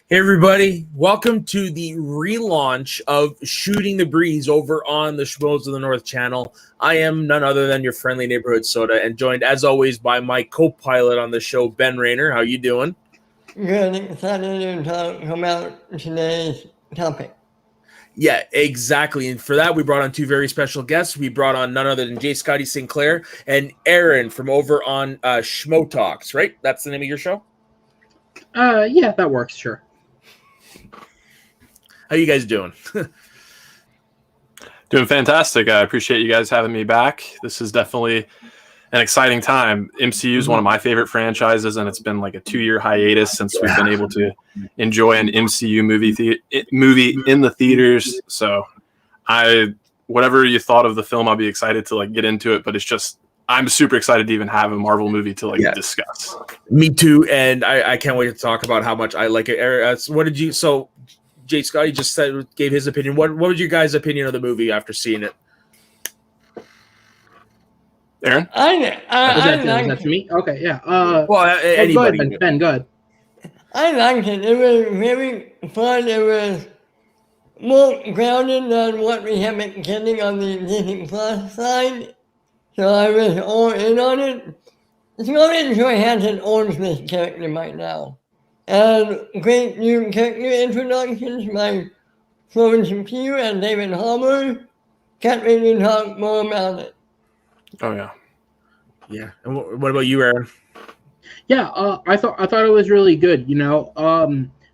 Hey everybody, welcome to the relaunch of Shooting the Breeze over on the Schmoes of the North channel. I am none other than your friendly neighborhood soda and joined as always by my co-pilot on the show, Ben Rayner. How you doing? Good, excited to talk about today's topic. Yeah, exactly. And for that, we brought on two very special guests. We brought on none other than J. Scotty Sinclair and Aaron from over on Schmo Talks, right? That's the name of your show? Yeah, that works, sure. How you guys doing? Doing fantastic. I appreciate you guys having me back. This is definitely an exciting time. MCU is one of my favorite franchises, and it's been like a 2-year hiatus since we've been able to enjoy an MCU movie in the theaters. So, whatever you thought of the film, I'll be excited to like get into it. But it's just I'm super excited to even have a Marvel movie to discuss. Me too, and I can't wait to talk about how much I like it. What did you? So, Jay Scotty just gave his opinion. What was your guys' opinion of the movie after seeing it? Aaron? That's me? Okay, yeah. Well, anybody. Go ahead, Ben, go ahead. I liked it. It was very fun. It was more grounded than what we have been getting on the Disney Plus side. So I was all in on it. Scarlett Johansson owns this character right now. And great new character introductions by Florence Pugh and David Harbour. Can't really talk more about it. Oh yeah. Yeah. And what about you, Aaron? Yeah, I thought it was really good. You know,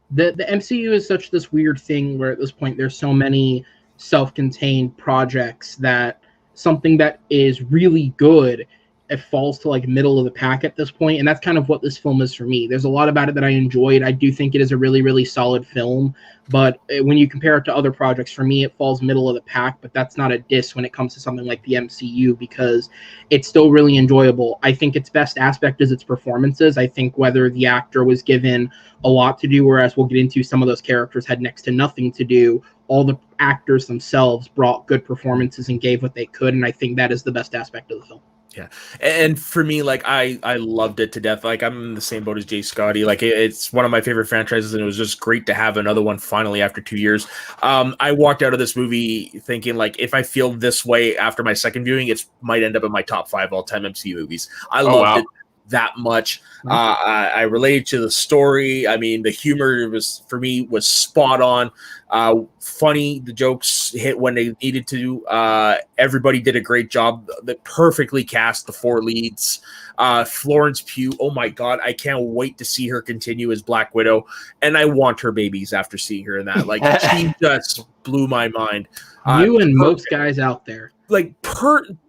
the MCU is such this weird thing where at this point there's so many self-contained projects that something that is really good, it falls to like middle of the pack at this point, and that's kind of what this film is for me. There's a lot about it that I enjoyed. I do think it is a really, really solid film, but when you compare it to other projects, for me, it falls middle of the pack, but that's not a diss when it comes to something like the MCU because it's still really enjoyable. I think its best aspect is its performances. I think whether the actor was given a lot to do, whereas we'll get into some of those characters had next to nothing to do, all the actors themselves brought good performances and gave what they could, and I think that is the best aspect of the film. Yeah, and for me, like I loved it to death. Like I'm in the same boat as Jay Scotty. Like it's one of my favorite franchises, and it was just great to have another one finally after 2 years. I walked out of this movie thinking like if I feel this way after my second viewing, it might end up in my top 5 all-time MCU movies. I loved it that much. I related to the story. I mean, the humor was spot on. Funny, the jokes hit when they needed to. Everybody did a great job. They perfectly cast the 4 leads. Florence Pugh, oh my god, I can't wait to see her continue as Black Widow, and I want her babies after seeing her in that. Like she just blew my mind. You and most guys out there, like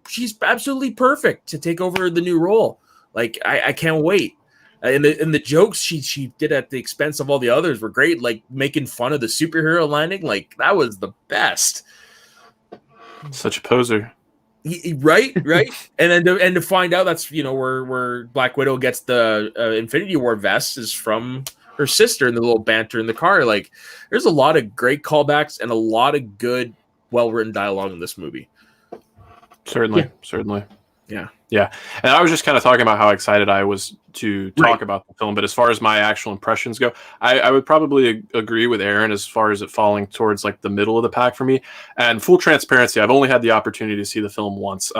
she's absolutely perfect to take over the new role. Like I can't wait. And the jokes she did at the expense of all the others were great. Like making fun of the superhero landing, like that was the best. Such a poser, right? and then to find out that's where Black Widow gets the Infinity War vest is from her sister, and the little banter in the car. Like there's a lot of great callbacks and a lot of good, well written dialogue in this movie. Certainly. Yeah. And I was just kind of talking about how excited I was to talk about the film. But as far as my actual impressions go, I would probably agree with Aaron as far as it falling towards like the middle of the pack for me. And full transparency, I've only had the opportunity to see the film once.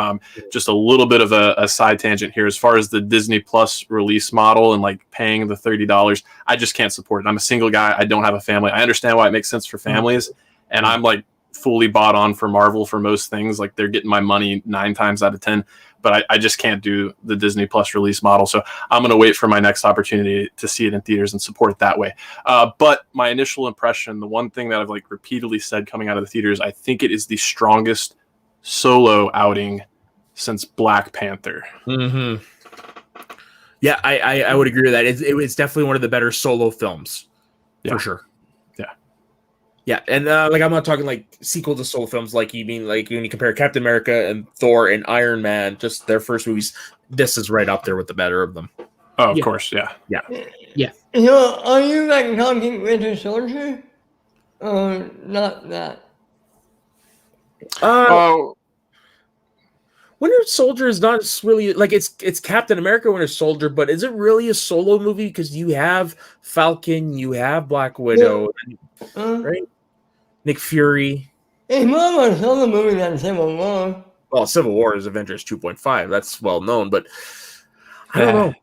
Just a little bit of a side tangent here. As far as the Disney Plus release model and like paying the $30, I just can't support it. I'm a single guy. I don't have a family. I understand why it makes sense for families. And I'm like fully bought on for Marvel for most things. Like they're getting my money 9 times out of 10. But I just can't do the Disney Plus release model. So I'm going to wait for my next opportunity to see it in theaters and support it that way. But my initial impression, the one thing that I've like repeatedly said coming out of the theaters, I think it is the strongest solo outing since Black Panther. Mm-hmm. Yeah, I would agree with that. It's definitely one of the better solo films, for sure. Yeah, and like I'm not talking like sequel to solo films, like you mean like when you compare Captain America and Thor and Iron Man, just their first movies. This is right up there with the better of them. Oh, of course, yeah. So, are you like talking Winter Soldier, or not that? Winter Soldier is not really like it's Captain America Winter Soldier, but is it really a solo movie? Because you have Falcon, you have Black Widow, right? Nick Fury. It's more of a solo movie than Civil War. Well, Civil War is Avengers 2.5. That's well known, but I don't know.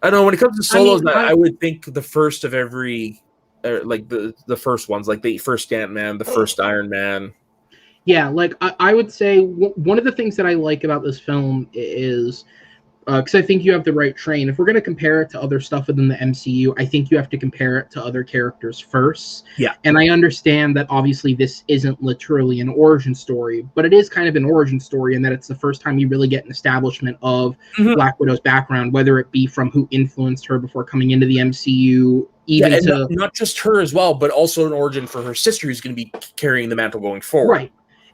I don't know. When it comes to solos, I would think the first of every, like the first ones, like the first Ant-Man, the first Iron Man. Yeah, like I would say one of the things that I like about this film is because I think you have the right train. If we're going to compare it to other stuff within the MCU, I think you have to compare it to other characters first. Yeah. And I understand that obviously this isn't literally an origin story, but it is kind of an origin story in that it's the first time you really get an establishment of Black Widow's background, whether it be from who influenced her before coming into the MCU, even not just her as well, but also an origin for her sister who's going to be carrying the mantle going forward. Right.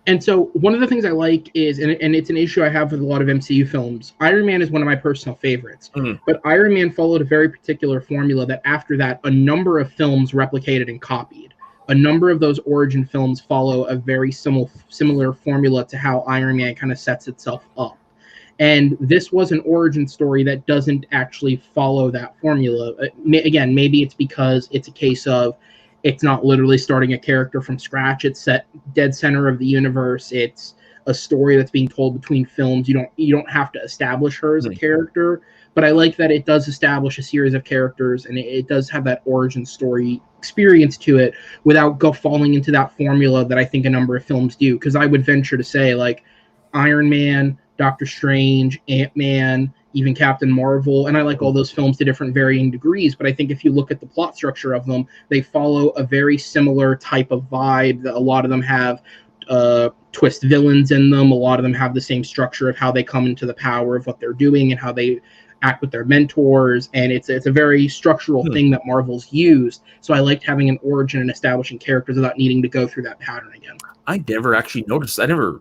And so one of the things I like is, and it's an issue I have with a lot of MCU films, Iron Man is one of my personal favorites. But Iron Man followed a very particular formula that after that, a number of films replicated and copied. A number of those origin films follow a very similar formula to how Iron Man kind of sets itself up. And this was an origin story that doesn't actually follow that formula. Again, maybe it's because it's a case of it's not literally starting a character from scratch. It's set dead center of the universe. It's a story that's being told between films. You don't have to establish her as a character, but I like that it does establish a series of characters, and it does have that origin story experience to it without falling into that formula that I think a number of films do. Because I would venture to say, like, Iron Man, Doctor Strange, Ant-Man, even Captain Marvel, and I like all those films to different varying degrees, but I think if you look at the plot structure of them, they follow a very similar type of vibe. That a lot of them have twist villains in them. A lot of them have the same structure of how they come into the power of what they're doing and how they act with their mentors, and it's a very structural thing that Marvel's used. So I liked having an origin and establishing characters without needing to go through that pattern again. I never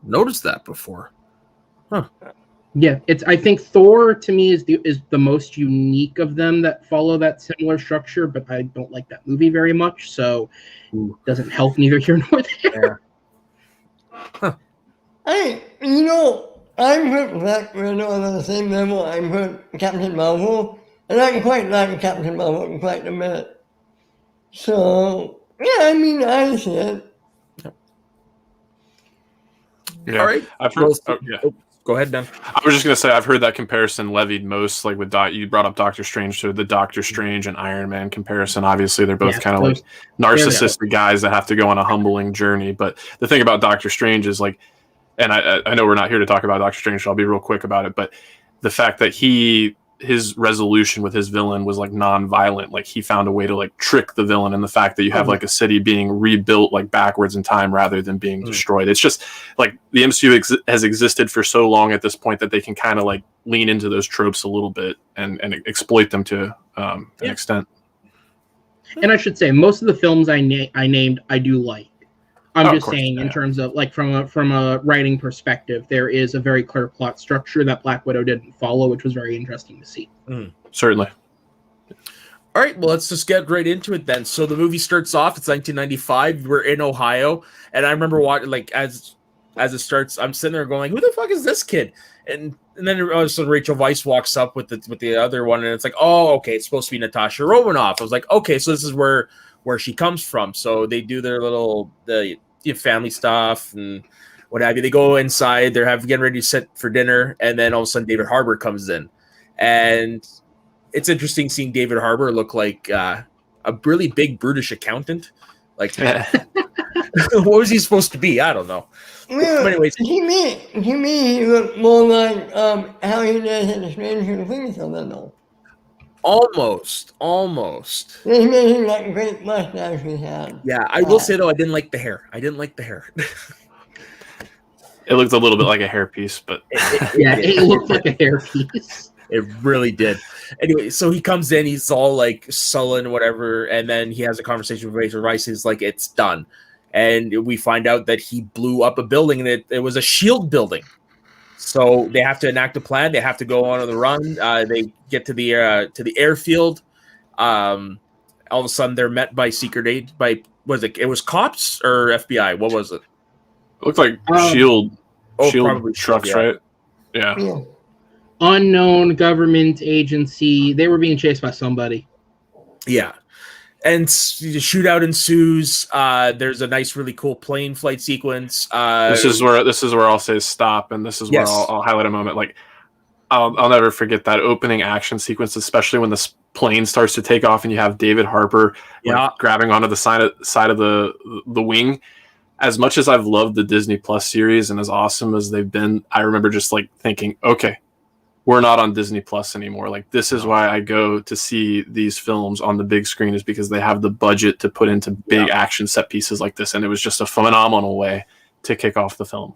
noticed that before. Huh. Yeah, I think Thor to me is the most unique of them that follow that similar structure, but I don't like that movie very much, so it doesn't help neither here nor there. Huh. I put Black Widow on the same level I put Captain Marvel, and I quite like Captain Marvel quite a bit. So, yeah, I mean, I see it. Yeah. All right. I've heard. Go ahead, Ben. I was just gonna say I've heard that comparison levied most, like with you brought up Doctor Strange, so the Doctor Strange and Iron Man comparison. Obviously, they're both kind of like narcissistic guys that have to go on a humbling journey. But the thing about Doctor Strange is like, and I know we're not here to talk about Doctor Strange, so I'll be real quick about it. But the fact that his resolution with his villain was like non-violent, like he found a way to like trick the villain, and the fact that you have like a city being rebuilt like backwards in time rather than being destroyed. It's just like the MCU has existed for so long at this point that they can kind of like lean into those tropes a little bit and exploit them to an extent. And I should say most of the films I named I do like. I'm just saying in terms of like from a writing perspective, there is a very clear plot structure that Black Widow didn't follow, which was very interesting to see. Certainly. All right, well, let's just get right into it then. So the movie starts off. It's 1995. We're in Ohio, and I remember watching like as it starts, I'm sitting there going, "Who the fuck is this kid?" And then all of a sudden Rachel Weisz walks up with the other one, and it's like, "Oh, okay, it's supposed to be Natasha Romanoff." I was like, "Okay, so this is where she comes from." So they do their little family stuff and what have you. They go inside. They're getting ready to sit for dinner, and then all of a sudden David Harbour comes in, and it's interesting seeing David Harbour look like a really big brutish accountant. Like, what was he supposed to be? I don't know. Well, but anyways, he looked more like how he does in the Stranger Things though. Almost. They made him that great mustache he had. Yeah, I will say though, I didn't like the hair. It looked a little bit like a hairpiece, but it looked like a hairpiece. It really did. Anyway, so he comes in, he's all like sullen, whatever, and then he has a conversation with Rachel Weisz. He's like, "It's done," and we find out that he blew up a building, and it was a shield building. So they have to enact a plan. They have to go on the run. They get to the airfield. All of a sudden, they're met by secret aid. It was cops or FBI? What was it? It looked like Shield probably trucks, yeah. right? Yeah. Unknown government agency. They were being chased by somebody. Yeah. And the shootout ensues. There's a nice, really cool plane flight sequence. This is where I'll say stop, and this is where Yes. I'll highlight a moment. Like I'll never forget that opening action sequence, especially when the plane starts to take off and you have David Harbour grabbing onto the side of the wing. As much as I've loved the Disney Plus series and as awesome as they've been, I remember just like thinking, okay, we're not on Disney Plus anymore. Like this is why I go to see these films on the big screen, is because they have the budget to put into big action set pieces like this. And it was just a phenomenal way to kick off the film.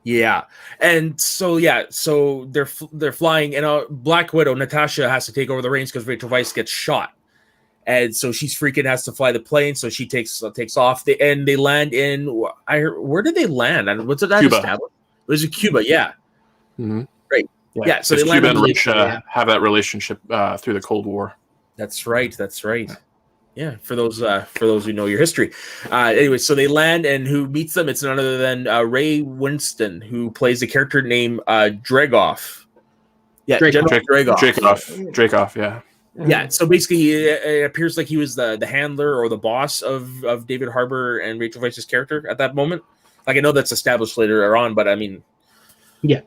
Yeah. And so they're flying, and Black Widow, Natasha, has to take over the reins because Rachel Weisz gets shot. And so she's freaking, has to fly the plane. So she takes off. They land in, where did they land? And what's it that Cuba. established? It was in Cuba, yeah. Mm-hmm. Right. Yeah. So they Cuba and land Russia have that relationship through the Cold War. That's right. Yeah, for those who know your history. Anyway, so they land, and who meets them? It's none other than Ray Winston, who plays a character named Dregoff. Yeah, Dregoff, yeah. Yeah, so basically it appears like he was the handler or the boss of David Harbour and Rachel Weisz's character at that moment. Like, I know that's established later on, but I mean... Yeah.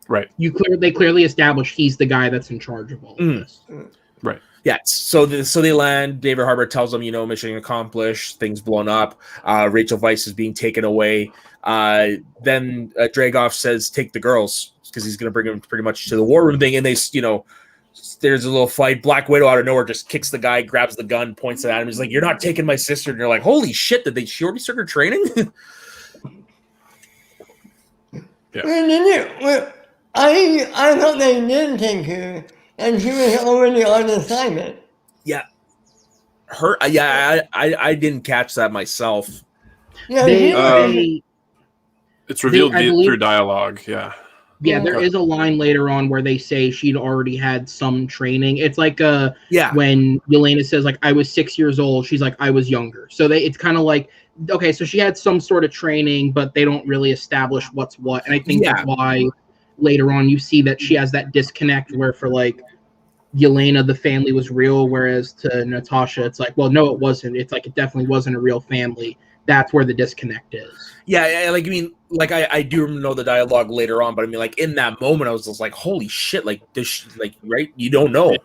Right. They clearly establish he's the guy that's in charge of all of this. Right. Yeah, so they land. David Harbour tells them, mission accomplished, things blown up. Rachel Weisz is being taken away. Then Dregoff says, take the girls, because he's going to bring them pretty much to the war room thing. And they, there's a little fight. Black Widow out of nowhere just kicks the guy, grabs the gun, points it at him. He's like, you're not taking my sister. And you're like, holy shit, did she already start her training? Yeah. I thought they did take her, and she was already on assignment. Yeah. I didn't catch that myself. Yeah, it's revealed through dialogue, yeah. Yeah, there is a line later on where they say she'd already had some training. It's like when Yelena says, like, I was 6 years old, she's like, I was younger. So it's kind of like, okay, so she had some sort of training, but they don't really establish what's what. And I think that's why later on you see that she has that disconnect where for, like, Yelena, the family was real, whereas to Natasha, it's like, well, no, it wasn't. It's like, it definitely wasn't a real family. That's where the disconnect is. Yeah, like, I mean, like, I do know the dialogue later on, but I mean, like, in that moment, I was just like, holy shit, like, this, like, right? You don't know.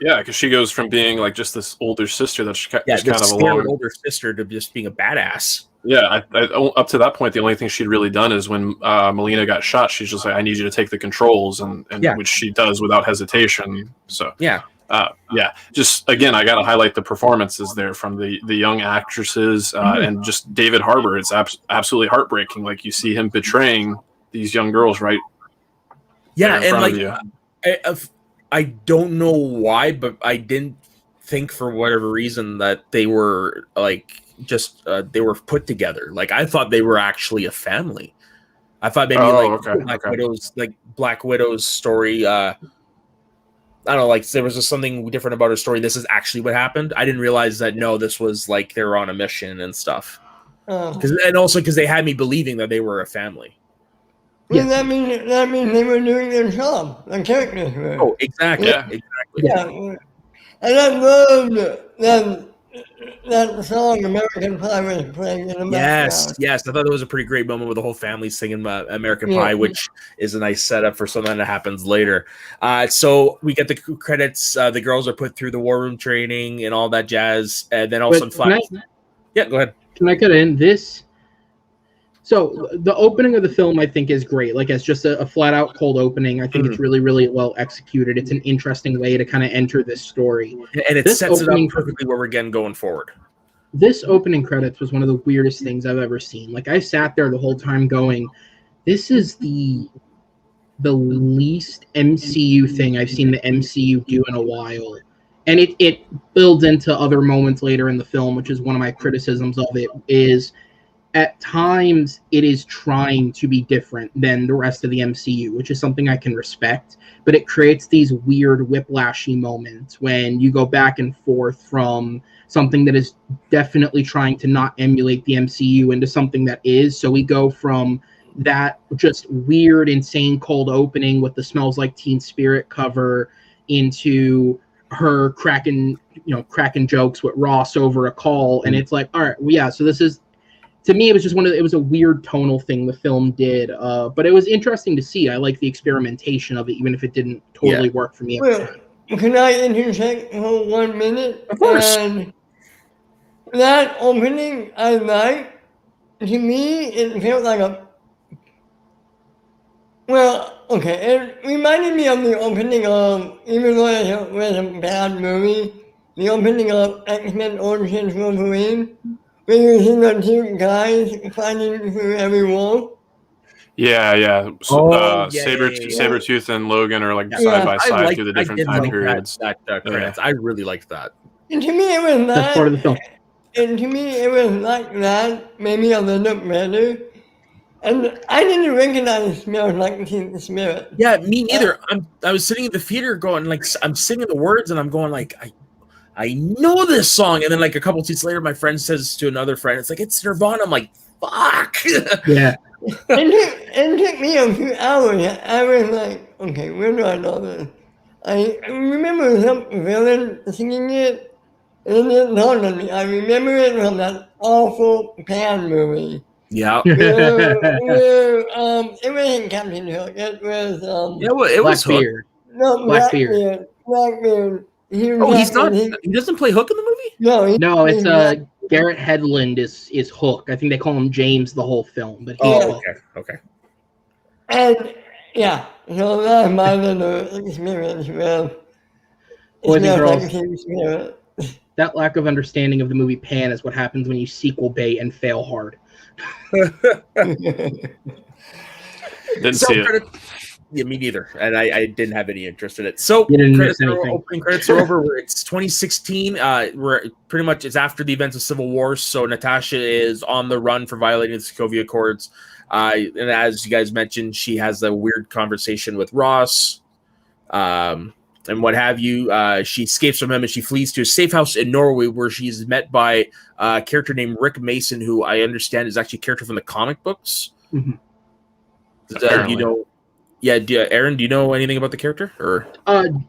Yeah, because she goes from being, like, just this older sister that's kind of alone, older sister, to just being a badass. Yeah, up to that point, the only thing she'd really done is when Melina got shot, she's just like, I need you to take the controls, and which she does without hesitation. So just again, I got to highlight the performances there from the young actresses and just David Harbour. It's absolutely heartbreaking. Like, you see him betraying these young girls right in front of you. I don't know why, but I didn't think for whatever reason that they were like just they were put together. Like, I thought they were actually a family. I thought maybe Black Widow's story. I don't know, like, there was just something different about her story. This is actually what happened. I didn't realize that. No, this was like they were on a mission and stuff. And also because they had me believing that they were a family. Well, that means they were doing their job. The characters were. Oh, exactly. Yeah. Exactly. Yeah. And I loved that song, American Pie, was playing in the background. Yes. I thought it was a pretty great moment with the whole family singing American Pie, which is a nice setup for something that happens later. So we get the credits. The girls are put through the war room training and all that jazz. And then all of a sudden, go ahead. Can I cut in this? So the opening of the film, I think, is great. Like, it's just a flat out cold opening. I think it's really, really well executed. It's an interesting way to kind of enter this story. And it sets it up perfectly where we're getting going forward. This opening credits was one of the weirdest things I've ever seen. Like, I sat there the whole time going, this is the least MCU thing I've seen the MCU do in a while. And it builds into other moments later in the film, which is one of my criticisms of it, is at times it is trying to be different than the rest of the MCU, which is something I can respect, but it creates these weird whiplashy moments when you go back and forth from something that is definitely trying to not emulate the MCU into something that is. So we go from that just weird, insane cold opening with the Smells Like Teen Spirit cover into her cracking jokes with Ross over a call, and it's like, all right, well, yeah. So this is, to me, it was just it was a weird tonal thing the film did, but it was interesting to see. I like the experimentation of it, even if it didn't totally work for me. Well, can I interject for 1 minute? Of course. And that opening, I like. To me, it felt like it reminded me of the opening of, even though it was a bad movie, the opening of X-Men Origins Wolverine, where you see the two guys fighting through every wall. Yeah. Sabretooth and Logan are like side by side through the different time periods. That credits. I really liked that. And to me, it was that. That's part of the film. And to me, it was like that, maybe a little better. And I didn't recognize Smells Like Teen Spirit. Yeah, me neither. I was sitting in the theater going, like, I'm singing the words and I'm going, like, I know this song. And then, like, a couple seats later, my friend says to another friend, it's like, it's Nirvana. I'm like, fuck. Yeah. It took me a few hours. I was like, okay, where do I know this? I remember some villain singing it. And it dawned on me. I remember it from that awful Pan movie. Yeah. It wasn't Captain Hook. It was it was Blackbeard. No, Blackbeard. Blackbeard. He's not. He doesn't play Hook in the movie. No, it's Garrett Hedlund is Hook. I think they call him James the whole film, but okay. And yeah, so that's my little experience with Boys and girls. That lack of understanding of the movie Pan is what happens when you sequel bait and fail hard. Didn't see it. Yeah, me neither. And I didn't have any interest in it. So opening credits are over. It's 2016. We're pretty much, it's after the events of Civil War. So Natasha is on the run for violating the Sokovia Accords. And as you guys mentioned, she has a weird conversation with Ross. And what have you. She escapes from him and she flees to a safe house in Norway where she's met by a character named Rick Mason, who I understand is actually a character from the comic books. Mm-hmm. Aaron, do you know anything about the character? Or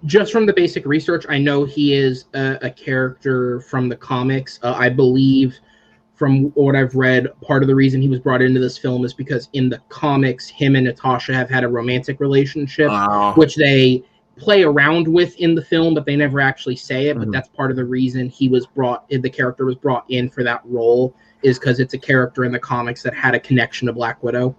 just from the basic research, I know he is a character from the comics. I believe, from what I've read, part of the reason he was brought into this film is because in the comics, him and Natasha have had a romantic relationship, which they play around with in the film, but they never actually say it. But that's part of the reason the character was brought in for that role, is because it's a character in the comics that had a connection to Black Widow.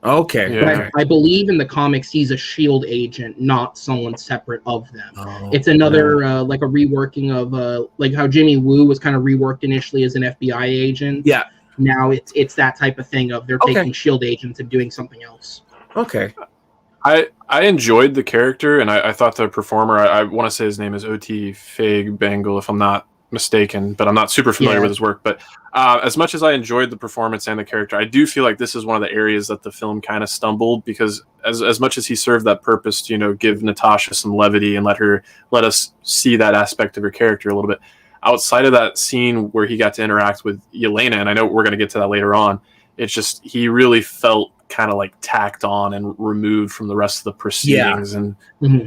Okay. Yeah. I believe in the comics he's a SHIELD agent, not someone separate of them. It's another like a reworking of like how Jimmy Woo was kind of reworked initially as an FBI agent. Yeah. Now it's that type of thing of they're taking SHIELD agents and doing something else. Okay. I enjoyed the character, and I thought the performer, I want to say his name is O.T. Fagbangle, if I'm not mistaken, but I'm not super familiar with his work. But as much as I enjoyed the performance and the character, I do feel like this is one of the areas that the film kind of stumbled, because as much as he served that purpose to, give Natasha some levity and let us see that aspect of her character a little bit, outside of that scene where he got to interact with Yelena, and I know we're going to get to that later on, it's just he really felt kind of like tacked on and removed from the rest of the proceedings. And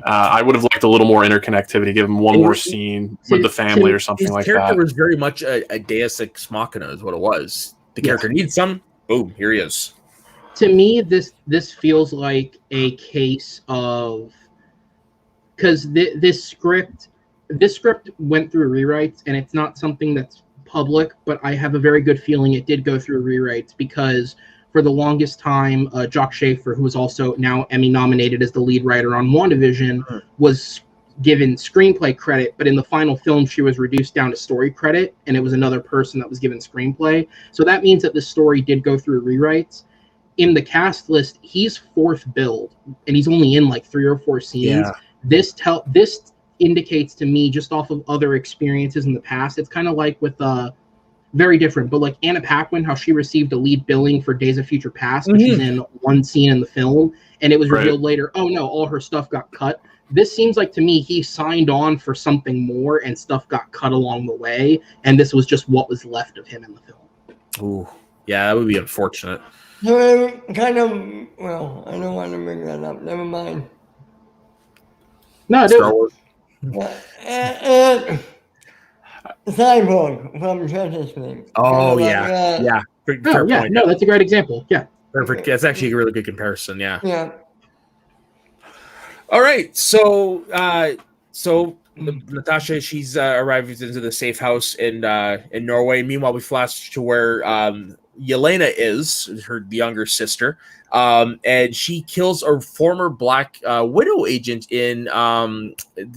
I would have liked a little more interconnectivity, give him one more scene with the family or something like that. His character was very much a Deus Ex Machina is what it was. The character needs some, boom, here he is. To me, this feels like a case of, because this script went through rewrites, and it's not something that's public, but I have a very good feeling it did go through rewrites, because for the longest time, Jock Schaefer, who is also now Emmy nominated as the lead writer on WandaVision, was given screenplay credit, but in the final film, she was reduced down to story credit, and it was another person that was given screenplay. So that means that this story did go through rewrites. In the cast list, he's fourth billed, and he's only in like 3 or 4 scenes. This indicates to me, just off of other experiences in the past, it's kind of like with very different, but like Anna Paquin, how she received a lead billing for Days of Future Past, but she's in one scene in the film, and it was revealed later, oh no, all her stuff got cut. This seems like to me he signed on for something more, and stuff got cut along the way, and this was just what was left of him in the film. Ooh, yeah, that would be unfortunate. So it kind of, well, I don't want to bring that up. Never mind. No, Star dude. Wars. Yeah, and Cyborg from Justice League. Oh Like, yeah. Fair Oh, yeah. point. No, that's a great example. Yeah. Perfect. That's actually a really good comparison. Yeah. Yeah. All right. So Natasha, she's arrives into the safe house in Norway. Meanwhile, we flash to where Yelena is, the younger sister, and she kills a former Black Widow agent in.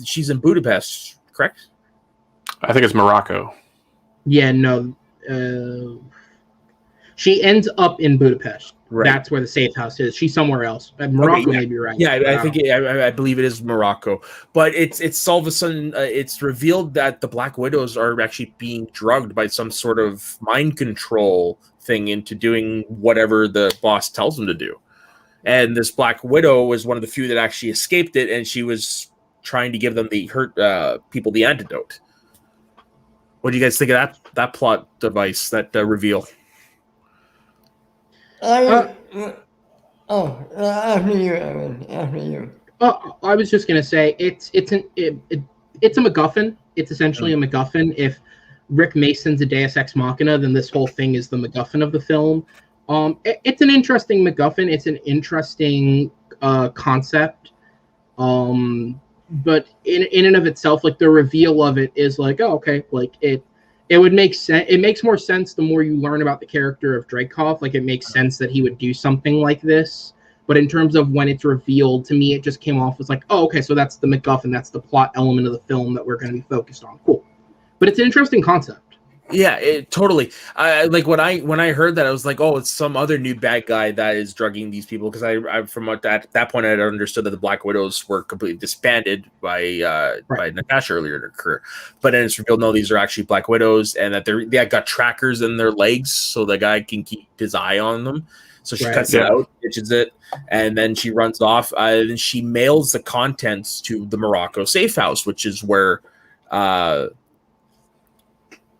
She's in Budapest, correct? I think it's Morocco. Yeah, no. She ends up in Budapest. Right. That's where the safe house is. She's somewhere else. Morocco may be right. Yeah, I believe it is Morocco. But it's all of a sudden it's revealed that the Black Widows are actually being drugged by some sort of mind control thing into doing whatever the boss tells them to do. And this Black Widow was one of the few that actually escaped it, and she was trying to give them the hurt people the antidote. What do you guys think of that plot device, that reveal? After you, Evan. After you. I was just gonna say it's a MacGuffin. It's essentially a MacGuffin. If Rick Mason's a Deus Ex Machina, then this whole thing is the MacGuffin of the film. It's an interesting MacGuffin. It's an interesting concept. But in and of itself, like the reveal of it is like, oh, okay, like it would make sense. It makes more sense the more you learn about the character of Dreykov. Like it makes sense that he would do something like this. But in terms of when it's revealed, to me, it just came off as like, oh, okay, so that's the MacGuffin. That's the plot element of the film that we're going to be focused on. Cool. But it's an interesting concept. Yeah, totally. Like when I heard that, I was like, oh, it's some other new bad guy that is drugging these people, because I from at that point I had understood that the Black Widows were completely disbanded by Natasha earlier in her career, but then it's revealed no, these are actually Black Widows, and that they got trackers in their legs so the guy can keep his eye on them. So she cuts it out, ditches it, and then she runs off. And she mails the contents to the Morocco safe house, which is where.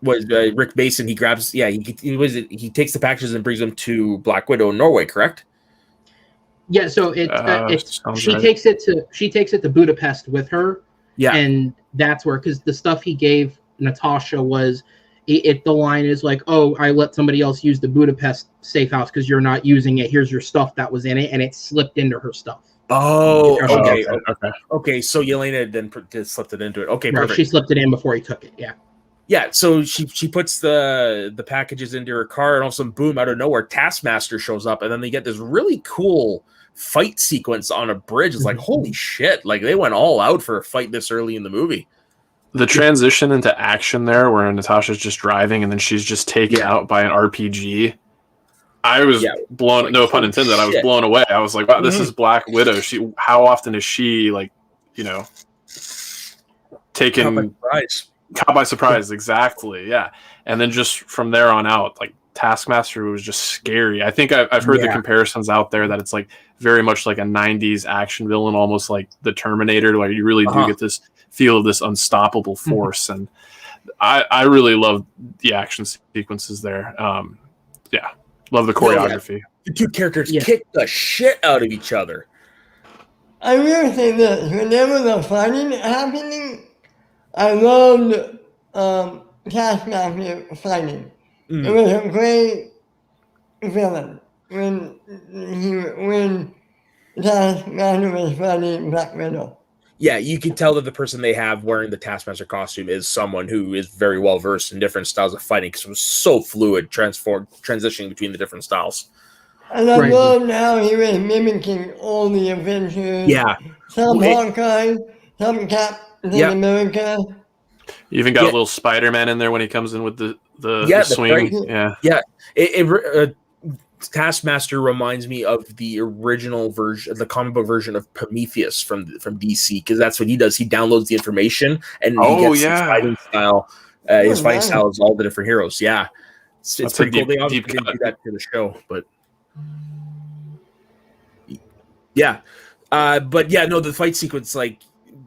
Rick Mason, he grabs, he takes the packages and brings them to Black Widow in Norway, correct? Yeah, so she takes it to Budapest with her. Yeah, and that's where, because the stuff he gave Natasha was, the line is like, oh, I let somebody else use the Budapest safe house because you're not using it. Here's your stuff that was in it, and it slipped into her stuff. Oh, okay. So Yelena then slipped it into it. Okay, right. Perfect. She slipped it in before he took it. Yeah. Yeah, so she puts the packages into her car, and all of a sudden, boom, out of nowhere, Taskmaster shows up, and then they get this really cool fight sequence on a bridge. It's like, holy shit, like they went all out for a fight this early in the movie. The transition into action there, where Natasha's just driving, and then she's just taken out by an RPG. I was blown, like, no pun intended, I was blown away. I was like, wow, this is Black Widow. How often is she, like, taken... Caught by surprise, exactly, yeah. And then just from there on out, like, Taskmaster was just scary. I think I've heard the comparisons out there that it's like very much like a 90s action villain, almost like the Terminator, like you really do get this feel of this unstoppable force. And I really love the action sequences there. Love the choreography. The two characters kick the shit out of each other. I will say this, whenever the fighting happening, I loved Taskmaster fighting. It was a great villain when Taskmaster was fighting Black Widow. Yeah, you can tell that the person they have wearing the Taskmaster costume is someone who is very well versed in different styles of fighting, because it was so fluid, transitioning between the different styles. And I loved how he was mimicking all the Avengers. Yeah. Some Hawkeye, some Captain America. You even got a little Spider-Man in there when he comes in with the swing. Taskmaster reminds me of the original version, the comic book version of Prometheus from DC, because that's what he does. He downloads the information and he gets his fighting style. His fighting style is all the different heroes. Yeah, it's pretty cool. They obviously didn't do that to the show, but the fight sequence, like,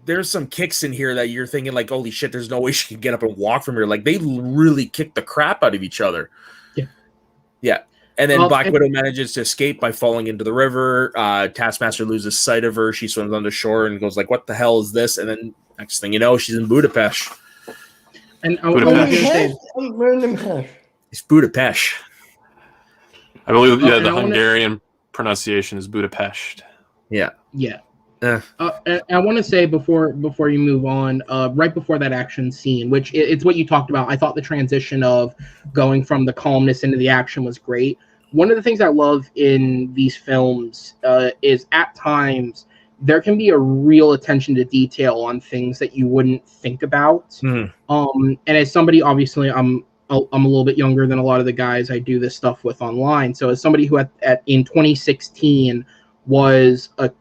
there's some kicks in here that you're thinking like, holy shit, there's no way she can get up and walk from here. Like, they really kick the crap out of each other. Yeah. And then Black Widow manages to escape by falling into the river. Taskmaster loses sight of her. She swims on the shore and goes like, "What the hell is this?" And then next thing you know, she's in Budapest. And Budapest. It's Budapest. I believe the Hungarian pronunciation is Budapest. Yeah. Yeah. I want to say before you move on, right before that action scene, which it's what you talked about. I thought the transition of going from the calmness into the action was great. One of the things I love in these films is at times there can be a real attention to detail on things that you wouldn't think about. And as somebody, obviously, I'm a little bit younger than a lot of the guys I do this stuff with online. So as somebody who in 2016 was at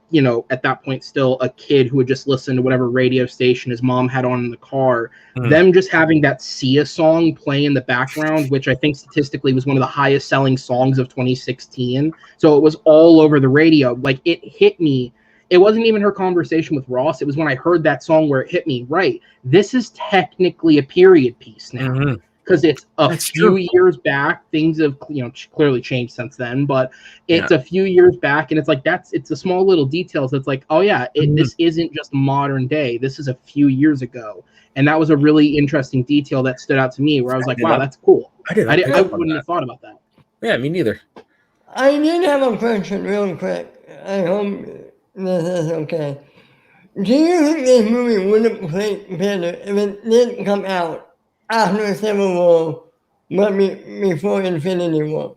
that point still a kid who would just listen to whatever radio station his mom had on in the car, them just having that Sia song play in the background, which I think statistically was one of the highest selling songs of 2016. So it was all over the radio. Like, it hit me. It wasn't even her conversation with Ross. It was when I heard that song where it hit me, right, this is technically a period piece now. Because it's a few years back. Things have clearly changed since then, but it's a few years back, and it's like it's a small little details. It's like, oh yeah, this isn't just modern day. This is a few years ago, and that was a really interesting detail that stood out to me. Where I was like, wow, that's cool. I wouldn't have thought about that. Yeah, me neither. I did have a question real quick. I hope this is okay. Do you think this movie would have played better if it didn't come out after Civil War, but before Infinity War?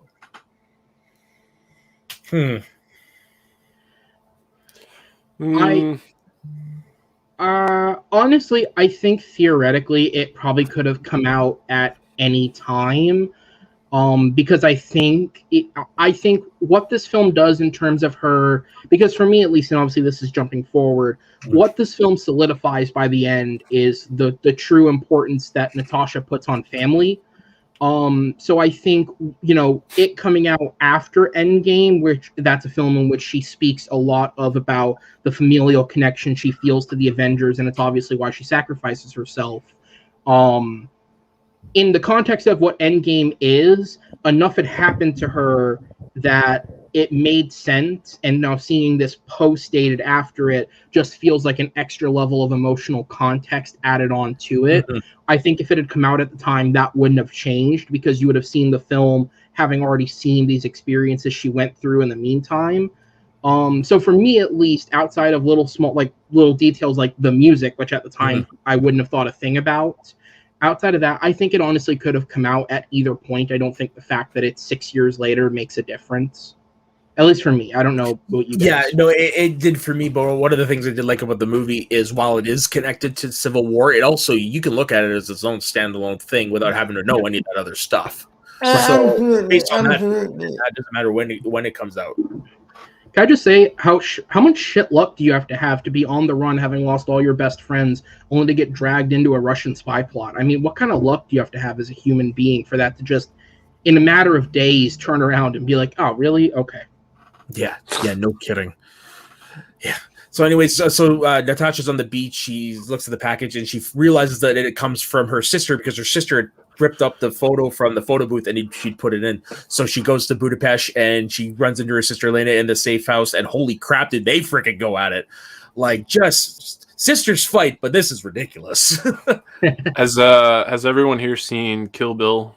Honestly, I think theoretically it probably could have come out at any time. Because I think what this film does in terms of her, because for me at least, and obviously this is jumping forward, what this film solidifies by the end is the true importance that Natasha puts on family. So I think, it coming out after Endgame, which that's a film in which she speaks a lot about the familial connection she feels to the Avengers, and it's obviously why she sacrifices herself. In the context of what Endgame is, enough had happened to her that it made sense, and now seeing this post-dated after it just feels like an extra level of emotional context added on to it. I think if it had come out at the time, that wouldn't have changed, because you would have seen the film having already seen these experiences she went through in the meantime. So for me, at least, outside of little details like the music, which at the time I wouldn't have thought a thing about, outside of that, I think it honestly could have come out at either point. I don't think the fact that it's 6 years later makes a difference. At least for me. I don't know what you guys. Yeah, no, it did for me, but one of the things I did like about the movie is while it is connected to Civil War, it also, you can look at it as its own standalone thing without having to know any of that other stuff. So based on that, it doesn't matter when it comes out. Can I just say, how much shit luck do you have to be on the run, having lost all your best friends, only to get dragged into a Russian spy plot? I mean, what kind of luck do you have to have as a human being for that to just, in a matter of days, turn around and be like, oh, really? Okay. Yeah, no kidding. Yeah. So anyways, so Natasha's on the beach. She looks at the package and she realizes that it comes from her sister, because her sister had ripped up the photo from the photo booth and she'd put it in. So she goes to Budapest and she runs into her sister Elena in the safe house, and holy crap, did they freaking go at it. Like, just sisters fight, but this is ridiculous. Has everyone here seen Kill Bill?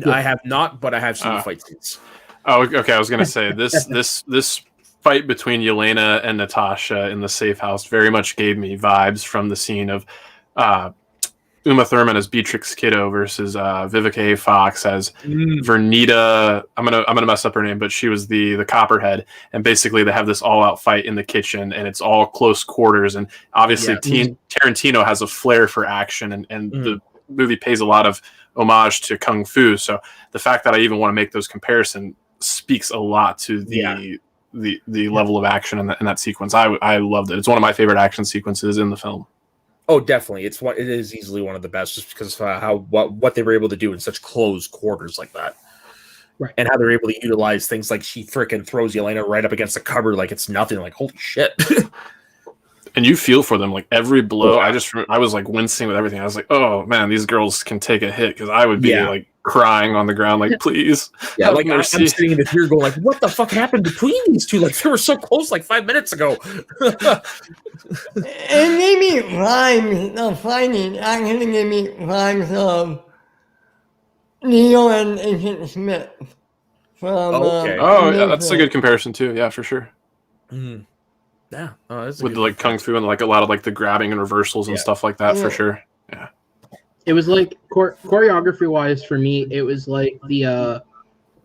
I have not, but I have seen the fight scenes. Oh, okay. I was gonna say this fight between Yelena and Natasha in the safe house very much gave me vibes from the scene of Uma Thurman as Beatrix Kiddo versus Vivica A. Fox as Vernita. I'm gonna mess up her name, but she was the Copperhead, and basically they have this all-out fight in the kitchen, and it's all close quarters. And obviously, Tarantino has a flair for action, and the movie pays a lot of homage to kung fu. So the fact that I even want to make those comparisons speaks a lot to the level of action in that sequence. I loved it. It's one of my favorite action sequences in the film. Oh, definitely. It is easily one of the best, just because of what they were able to do in such close quarters like that. Right. And how they're able to utilize things like she freaking throws Yelena right up against the cupboard like it's nothing. Like, holy shit. and you feel for them, like every blow. I was like wincing with everything. I was like, oh man, these girls can take a hit, because I would be like crying on the ground, like, please, have like mercy. I'm sitting in the theater going, like, what the fuck happened between these two? Like, they were so close like 5 minutes ago. It gave me vibes of fighting. Actually gave me vibes of Neo and Agent Smith from. Okay. Yeah, that's a good comparison too. Yeah, for sure. Mm. Yeah, with like kung fu and like a lot of like the grabbing and reversals and stuff like that, for sure. Yeah, it was like choreography wise for me. It was like the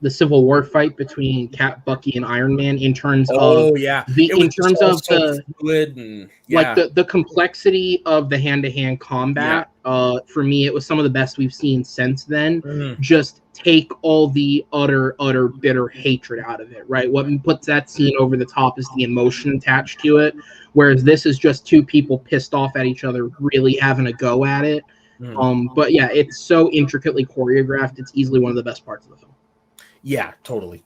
Civil War fight between Cap, Bucky, and Iron Man in terms of the fluid and, like the complexity of the hand-to-hand combat. For me, it was some of the best we've seen since then. Just take all the utter bitter hatred out of it, right? What puts that scene over the top is the emotion attached to it, whereas this is just two people pissed off at each other really having a go at it. But yeah, it's so intricately choreographed. It's easily one of the best parts of the film. Yeah, totally.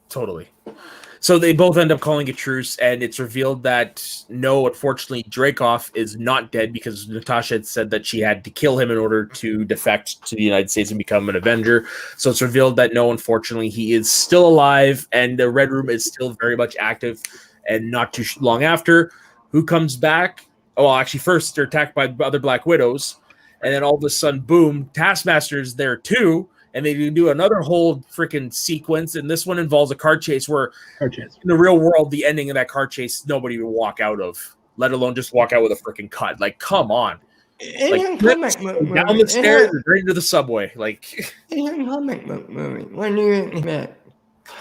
So they both end up calling a truce, and it's revealed that no, unfortunately, Dreykov is not dead, because Natasha had said that she had to kill him in order to defect to the United States and become an Avenger. So it's revealed that no, unfortunately, he is still alive, and the Red Room is still very much active. And not too long after, who comes back? Oh, well, actually, first they're attacked by other Black Widows, and then all of a sudden, boom, Taskmaster's there too. And they do another whole freaking sequence, and this one involves a car chase where, in the real world, the ending of that car chase, nobody would walk out of, let alone just walk out with a freaking cut. Like, come on. Like, down the stairs, right into the subway. Like, it's a comic book movie. What do you expect?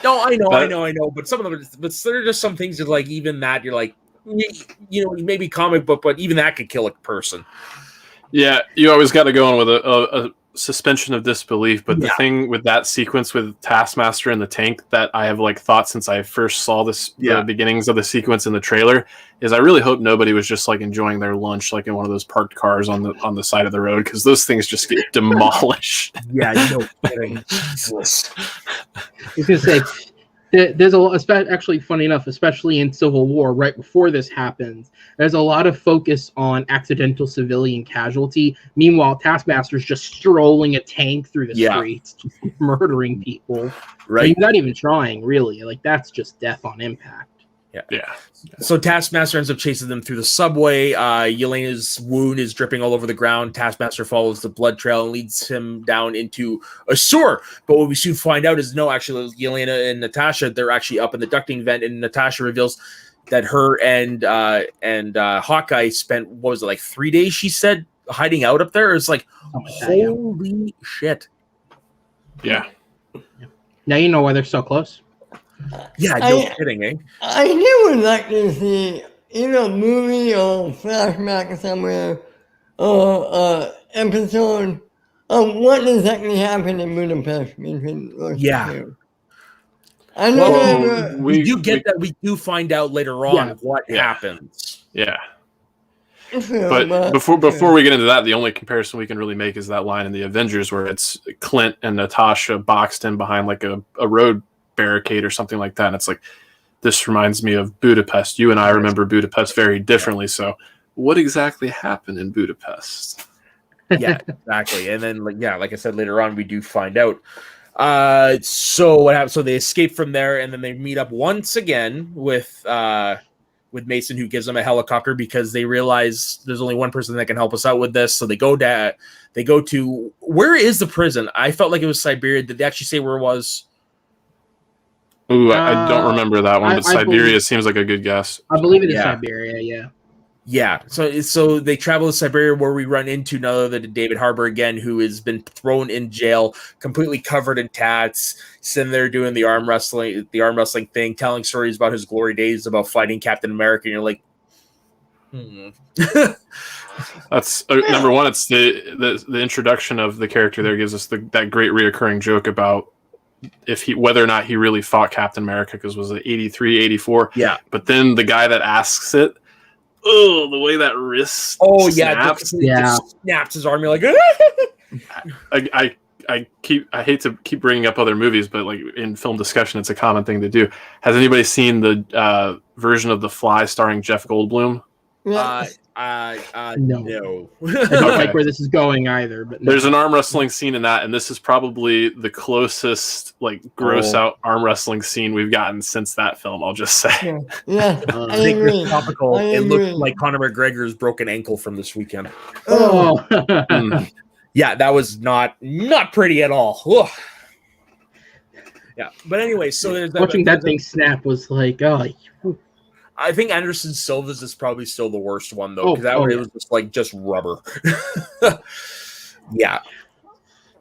No, I know. But some of them, but there are just some things that, like, even that, you're like, you know, maybe comic book, but even that could kill a person. Yeah, you always got to go in with a suspension of disbelief, but the thing with that sequence with Taskmaster in the tank that I have like thought since I first saw the beginnings of the sequence in the trailer is I really hope nobody was just like enjoying their lunch like in one of those parked cars on the side of the road, because those things just get demolished. Yeah, no kidding. Jesus. I was gonna say there's a lot, actually funny enough, especially in Civil War, right before this happens, there's a lot of focus on accidental civilian casualty. Meanwhile, Taskmaster's just strolling a tank through the streets, just murdering people. Right. He's not even trying, really. Like, that's just death on impact. Yeah. So Taskmaster ends up chasing them through the subway. Yelena's wound is dripping all over the ground. Taskmaster follows the blood trail and leads him down into a sewer. But what we soon find out is no, actually, Yelena and Natasha, they're actually up in the ducting vent, and Natasha reveals that her and Hawkeye spent, what was it, like 3 days, she said, hiding out up there. It's like, holy shit. Yeah. Now you know why they're so close. Yeah, no kidding, eh? I would like to see in a movie or flashback somewhere or episode of what exactly happened in Budapest between those two. I know we do find out later on what happens. Yeah. But before we get into that, the only comparison we can really make is that line in the Avengers where it's Clint and Natasha boxed in behind like a road barricade or something like that, and it's like, this reminds me of Budapest. You and I remember Budapest very differently, so what exactly happened in Budapest? Yeah, exactly. And then like I said, later on we do find out. So what happens? So they escape from there, and then they meet up once again with Mason, who gives them a helicopter because they realize there's only one person that can help us out with this. So they go to where is the prison? I felt like it was Siberia. Did they actually say where it was? Ooh, I don't remember that one, but Siberia seems like a good guess. I believe it is Siberia, Yeah, so they travel to Siberia, where we run into none other than David Harbour again, who has been thrown in jail, completely covered in tats, sitting there doing the arm wrestling thing, telling stories about his glory days, about fighting Captain America, and you're like, That's number one. It's the introduction of the character there gives us that great reoccurring joke about whether or not he really fought Captain America, because was it 83, 84? Yeah. But then the guy that asks it, the way that wrist snaps. Just snaps his arm. You're like, I hate to keep bringing up other movies, but like in film discussion, it's a common thing to do. Has anybody seen the version of The Fly starring Jeff Goldblum? No. No. I don't like where this is going either. But no. There's an arm wrestling scene in that, and this is probably the closest like gross out arm wrestling scene we've gotten since that film. I'll just say. Yeah, I I think agree. it's topical. I It agree. looked like Conor McGregor's broken ankle from this weekend. Oh. Yeah, that was not pretty at all. Ugh. Yeah, but anyway, so there's Watching that thing snap was like, oh. I think Anderson Silva's is probably still the worst one though, because it was just like just rubber. Yeah.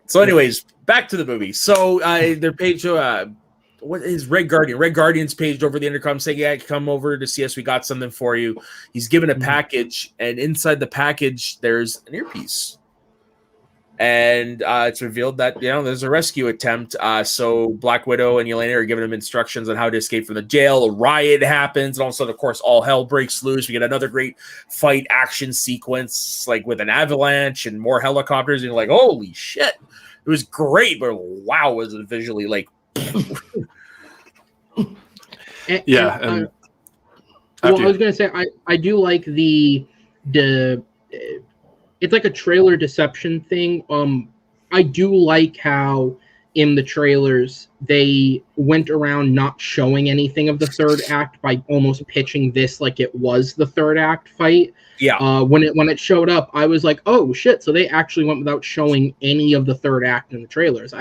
So, anyways, back to the movie. So their page, what is Red Guardian? Red Guardian's paged over the intercom saying, "Yeah, come over to see us. We got something for you." He's given a package, and inside the package, there's an earpiece. And it's revealed that, there's a rescue attempt. So Black Widow and Yelena are giving him instructions on how to escape from the jail. A riot happens. And all of a sudden, of course, all hell breaks loose. We get another great fight action sequence, like with an avalanche and more helicopters. And you're like, holy shit. It was great, but wow, was it visually like... Yeah. I was going to say, I do like the it's like a trailer deception thing. I do like how in the trailers they went around not showing anything of the third act by almost pitching this like it was the third act fight. Yeah. When it showed up, I was like, oh shit! So they actually went without showing any of the third act in the trailers.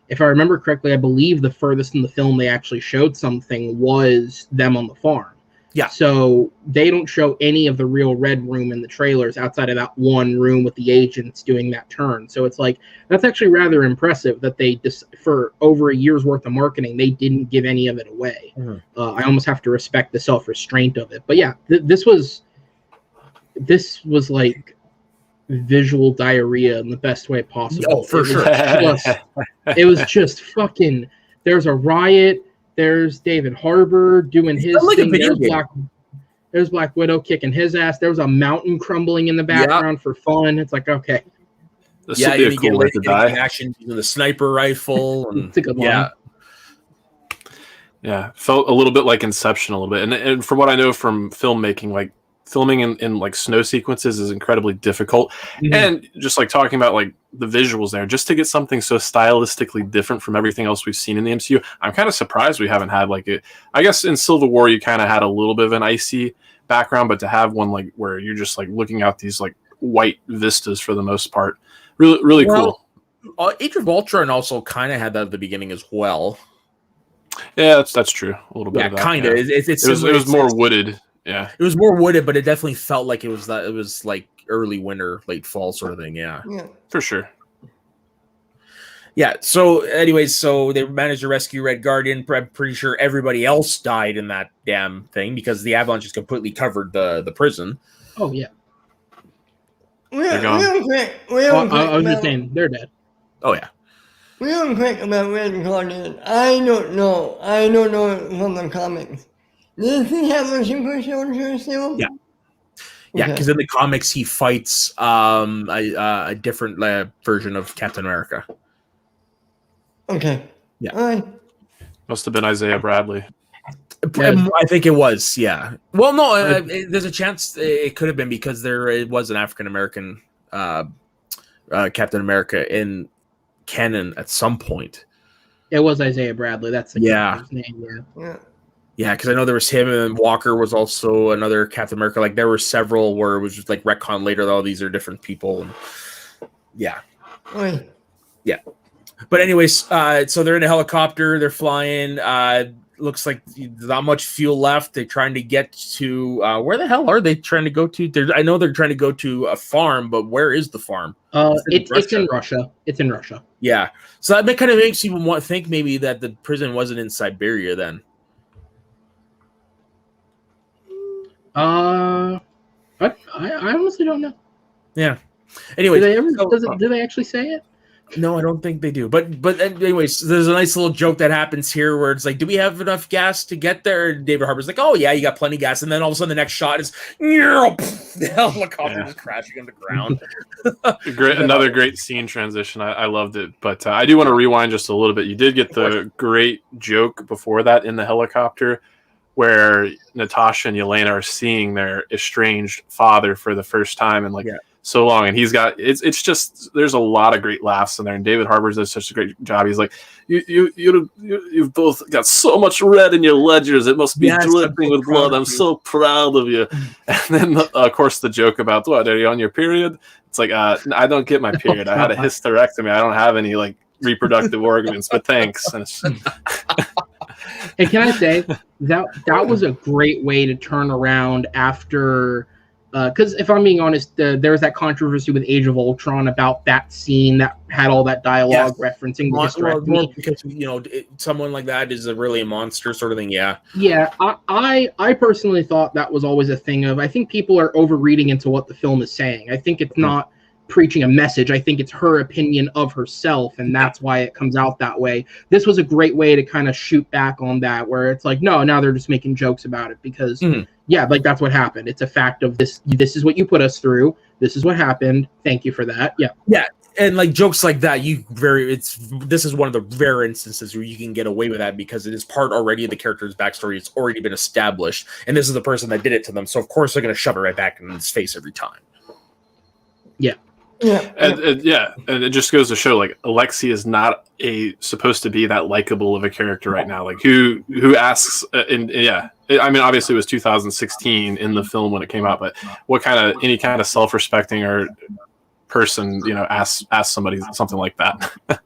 If I remember correctly, I believe the furthest in the film they actually showed something was them on the farm. Yeah. So they don't show any of the real Red Room in the trailers outside of that one room with the agents doing that turn. So it's like, that's actually rather impressive that they, for over a year's worth of marketing, they didn't give any of it away. Mm-hmm. I almost have to respect the self-restraint of it. But yeah, this was like visual diarrhea in the best way possible. Oh, for sure. It was just fucking, there's a riot. There's David Harbour doing his thing. There's Black Widow kicking his ass. There was a mountain crumbling in the background for fun. It's like, okay. This would be a cool way to die. Action using the sniper rifle. And, it's a good line. Yeah. Felt a little bit like Inception a little bit. And from what I know from filmmaking, like filming in like snow sequences is incredibly difficult. Mm-hmm. And just like talking about like the visuals there, just to get something so stylistically different from everything else we've seen in the MCU, I'm kind of surprised we haven't had like it. I guess in Civil War you kind of had a little bit of an icy background, but to have one like where you're just like looking out these like white vistas for the most part, really cool. Age of Ultron also kind of had that at the beginning as well. Yeah, that's true. A little bit. Yeah, of that, kind of. Yeah. It was more wooded. Yeah, it was more wooded, but it definitely felt like it was like early winter, late fall sort of thing. Yeah, for sure. Yeah. So, anyways, they managed to rescue Red Guardian. I'm pretty sure everybody else died in that damn thing because the avalanche just completely covered the prison. Oh yeah. I was just saying they're dead. Oh yeah. Real quick about Red Guardian. I don't know from the comics. Does he have a super soldier still? Yeah. Yeah, because in the comics he fights a different version of Captain America. Okay. Yeah. All right. Must have been Isaiah Bradley. I think it was. Yeah. Well, no, there's a chance it could have been because it was an African American Captain America in canon at some point. It was Isaiah Bradley. That's the his name. Yeah. Yeah, because I know there was him, and Walker was also another Captain America. Like there were several where it was just like retcon later that all these are different people. And yeah. Oi. Yeah. But anyways, so they're in a helicopter, they're flying. Looks like not much fuel left. They're trying to get to where the hell are they trying to go to? I know they're trying to go to a farm, but where is the farm? It's in Russia. It's in Russia. Yeah. So that kind of makes you think maybe that the prison wasn't in Siberia then. I honestly don't know. Yeah. Anyway, do they actually say it? No, I don't think they do. But anyways, there's a nice little joke that happens here where it's like, do we have enough gas to get there? And David Harbour's like, oh yeah, you got plenty of gas. And then all of a sudden the next shot is the helicopter is crashing on the ground. Another great scene transition. I loved it. But I do want to rewind just a little bit. You did get the great joke before that in the helicopter where Natasha and Yelena are seeing their estranged father for the first time in like so long, and he's got it's just there's a lot of great laughs in there, and David Harbour does such a great job. He's like, you've both got so much red in your ledgers, it must be dripping with blood. I'm so proud of you. And then of course the joke about, what, are you on your period? It's like, I don't get my period. I had a hysterectomy. I don't have any like reproductive organs, but thanks. And and can I say that was a great way to turn around after, because if I'm being honest, there was that controversy with Age of Ultron about that scene that had all that dialogue referencing the hysterectomy. Because someone like that is really a monster sort of thing. Yeah. I personally thought that was always a thing of, I think people are overreading into what the film is saying. I think it's not preaching a message. I think it's her opinion of herself, and that's why it comes out that way. This was a great way to kind of shoot back on that, where it's like, no, now they're just making jokes about it because like that's what happened. It's a fact of this is what you put us through, this is what happened, thank you for that. And like jokes like that, this is one of the rare instances where you can get away with that because it is part already of the character's backstory. It's already been established, and this is the person that did it to them, so of course they're going to shove it right back in his face every time. And it just goes to show, like, Alexei is not supposed to be that likable of a character right now. Like, who asks? I mean, obviously it was 2016 in the film when it came out, but what any kind of self-respecting or person, asks somebody something like that?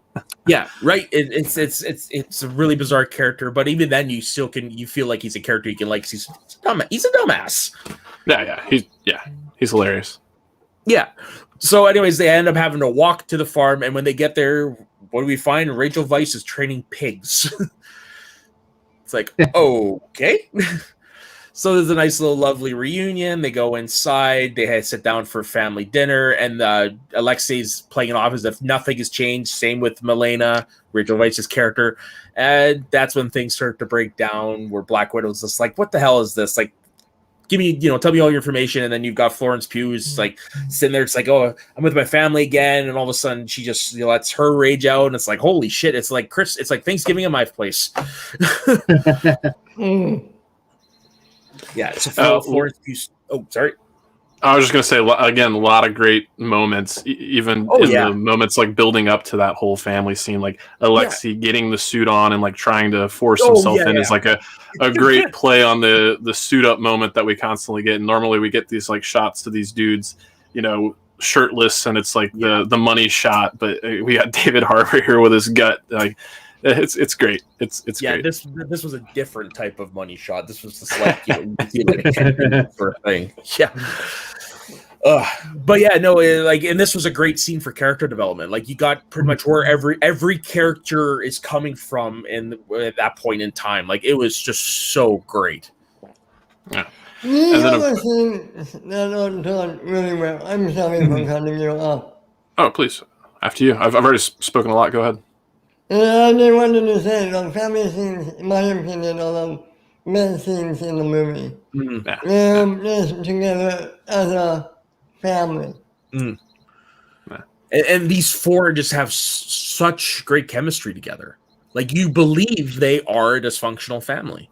Yeah, right. It's a really bizarre character, but even then, you feel like he's a character you can like. He's a dumbass. He's hilarious. Yeah. So, anyways, they end up having to walk to the farm, and when they get there, what do we find? Rachel Weisz is training pigs. It's like, okay. So there's a nice little lovely reunion. They go inside. They sit down for family dinner, and Alexei's playing it off as if nothing has changed. Same with Milena, Rachel Weisz's character. And that's when things start to break down, where Black Widow's just like, what the hell is this? Like, give me, tell me all your information. And then you've got Florence Pugh who's like sitting there. It's like, oh, I'm with my family again. And all of a sudden she just lets her rage out. And it's like, holy shit. It's like it's like Thanksgiving at my place. Yeah. So Florence Pugh. Oh, sorry. I was just going to say, again, a lot of great moments, even the moments like building up to that whole family scene, like Alexei getting the suit on and like trying to force himself in is like a great play on the suit up moment that we constantly get. And normally we get these like shots to these dudes, shirtless, and it's like the money shot, but we got David Harbour here with his gut. Like, it's great. It's great. This was a different type of money shot. This was just like for a thing. Yeah. But and this was a great scene for character development. Like, you got pretty much where every character is coming from at that point in time. Like, it was just so great. Yeah. And then that done really well. I'm sorry for cutting you off. Oh, please. After you. I've already spoken a lot. Go ahead. I just wanted to say, the family scenes, in my opinion, are the best scenes in the movie. Just together as a family. And these four just have such great chemistry together. Like, you believe they are a dysfunctional family.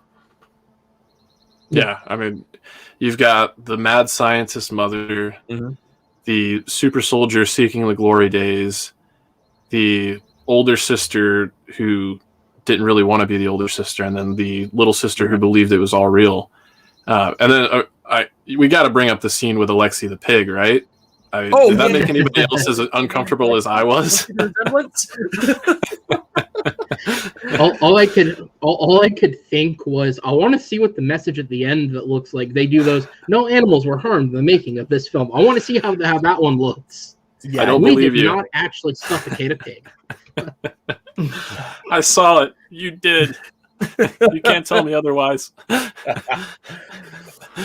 Yeah, I mean, you've got the mad scientist mother, the super soldier seeking the glory days, the older sister who didn't really want to be the older sister, and then the little sister who believed it was all real. And then we got to bring up the scene with Alexei the pig, right? Did that make anybody else as uncomfortable as I was? all I could think was, I want to see what the message at the end that looks like. They do those, no animals were harmed in the making of this film. I want to see how that one looks. Yeah, I don't believe you. We did not actually suffocate a pig. I saw it. You did. You can't tell me otherwise.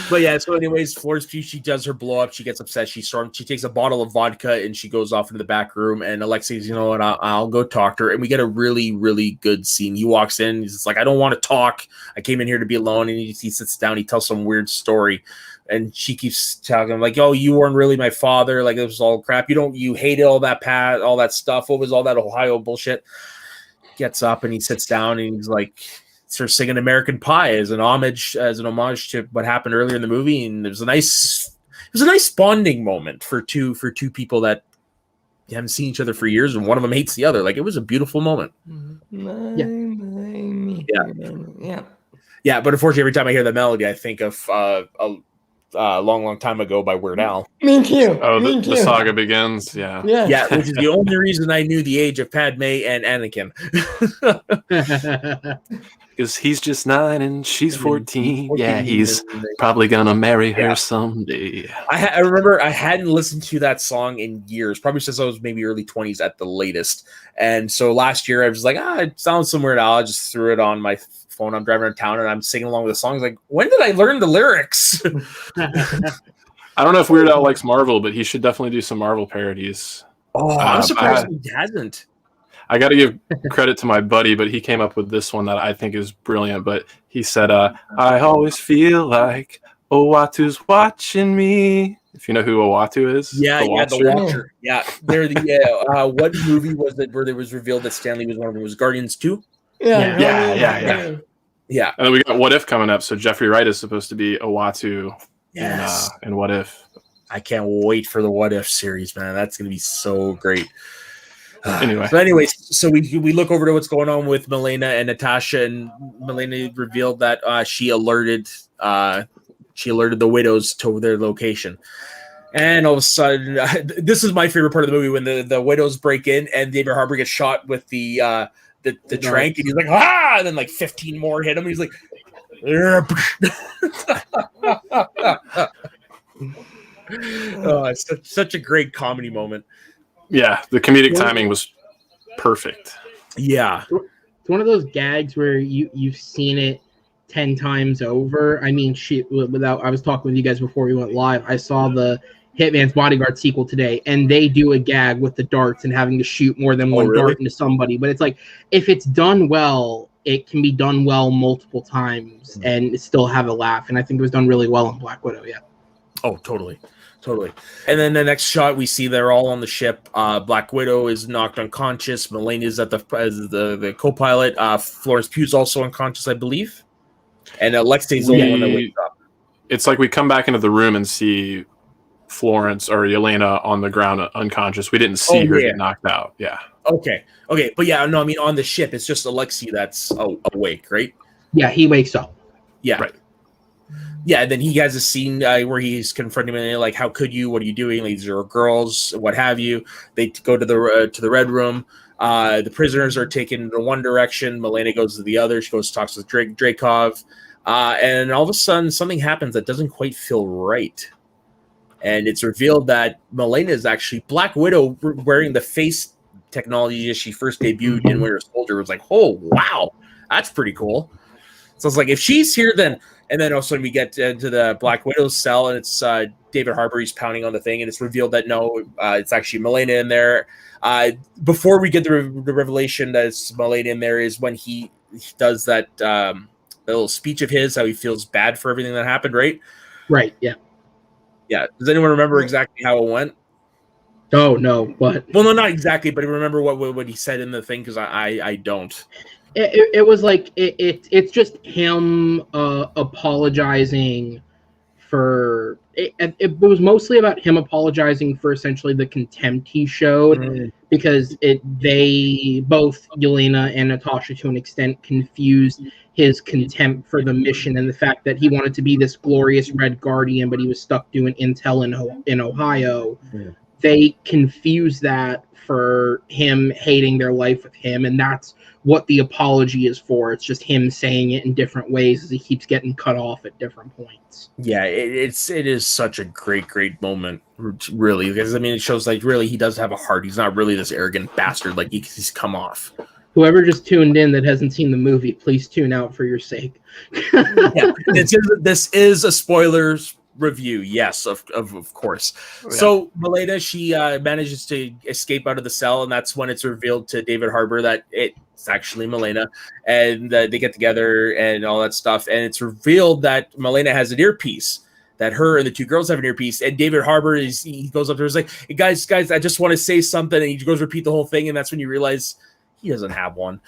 But yeah, so anyways, Florence Pugh, she does her blow up. She gets upset. She takes a bottle of vodka and she goes off into the back room. And Alexei's, you know what, I'll go talk to her. And we get a really, really good scene. He walks in. He's just like, I don't want to talk. I came in here to be alone. And he sits down. He tells some weird story. And she keeps talking like, oh, you weren't really my father. Like, it was all crap. You hated all that stuff. What was all that Ohio bullshit? Gets up and he sits down and he's like, her singing American Pie as an homage to what happened earlier in the movie, and it was a nice bonding moment for two people that haven't seen each other for years, and one of them hates the other. Like, it was a beautiful moment. Yeah. But unfortunately, every time I hear the melody, I think of a long time ago by Weird Al. Me too. Oh, Me the too. saga begins. Yeah. Yeah, which is the only reason I knew the age of Padme and Anakin. Because he's just 9 and she's 14. Yeah, he's probably gonna marry her someday. I remember I hadn't listened to that song in years, probably since I was maybe early 20s at the latest. And so last year I was like, it sounds some Weird Al. I just threw it on my phone. I'm driving around town and I'm singing along with the songs. Like, when did I learn the lyrics? I don't know if Weird Al likes Marvel, but he should definitely do some Marvel parodies. Oh, I'm surprised he hasn't. I got to give credit to my buddy, but he came up with this one that I think is brilliant. But he said, I always feel like Owatu's watching me. If you know who Owatu is. Yeah, the Watcher. Yeah. They're the what movie was it where it was revealed that Stanley was one of them? It was Guardians 2? Yeah. Yeah. And then we got What If coming up. So Jeffrey Wright is supposed to be Owatu in What If. I can't wait for the What If series, man. That's going to be so great. Anyway, so we look over to what's going on with Milena and Natasha, and Milena revealed that she alerted the widows to their location. And all of a sudden, this is my favorite part of the movie when the widows break in and David Harbour gets shot with the trank, and he's like, and then like 15 more hit him. And he's like, it's such a great comedy moment. Yeah, the comedic timing was perfect. Yeah. It's one of those gags where you've seen it 10 times over. I mean, I was talking with you guys before we went live. I saw the Hitman's Bodyguard sequel today, and they do a gag with the darts and having to shoot more than one dart into somebody. But it's like, if it's done well, it can be done well multiple times and still have a laugh. And I think it was done really well in Black Widow. Yeah. Oh, totally. And then the next shot, we see they're all on the ship. Black Widow is knocked unconscious. Milena is as the co-pilot. Florence Pugh's also unconscious, I believe. And Alexei's the only one that wakes up. It's like we come back into the room and see Florence or Yelena on the ground unconscious. We didn't see her get knocked out. Yeah. Okay. But yeah, no, I mean, on the ship, it's just Alexei that's awake, right? Yeah, he wakes up. Yeah. Right. Yeah, and then he has a scene where he's confronting me, like, "How could you? What are you doing? Like, these are girls, what have you?" They go to the red room. The prisoners are taken in one direction. Milena goes to the other. She goes talks with Dreykov, and all of a sudden, something happens that doesn't quite feel right. And it's revealed that Milena is actually Black Widow, wearing the face technology as she first debuted in Winter Soldier. It was like, oh wow, that's pretty cool. So it's like, if she's here, then. And then also we get to the Black Widow's cell, and it's David Harbour. He's pounding on the thing, and it's revealed that no, it's actually Milena in there. Before we get the revelation that it's Milena in there is when he does that little speech of his, how he feels bad for everything that happened, right? Right, yeah. Yeah. Does anyone remember exactly how it went? Oh, no, but... Well, no, not exactly, but remember what he said in the thing, because I don't. It was like it's just him apologizing for it was mostly about him apologizing for essentially the contempt he showed because they both Yelena and Natasha to an extent confused his contempt for the mission and the fact that he wanted to be this glorious Red Guardian, but he was stuck doing intel in Ohio. They confused that for him hating their life with him, and that's what the apology is for. It's just him saying it in different ways as he keeps getting cut off at different points. Yeah, it is such a great moment, really, because I mean, it shows like really he does have a heart. He's not really this arrogant bastard like he's come off. Whoever just tuned in that hasn't seen the movie, please tune out for your sake. Yeah, this is a spoilers review, yes, of course. Yeah. So Milena, she manages to escape out of the cell, and that's when it's revealed to David Harbour that it's actually Milena, and they get together and all that stuff, and it's revealed that Milena has an earpiece, that her and the two girls have an earpiece, and David Harbour he goes up to her, he's like, hey, guys, I just want to say something, and he goes repeat the whole thing, and that's when you realize he doesn't have one.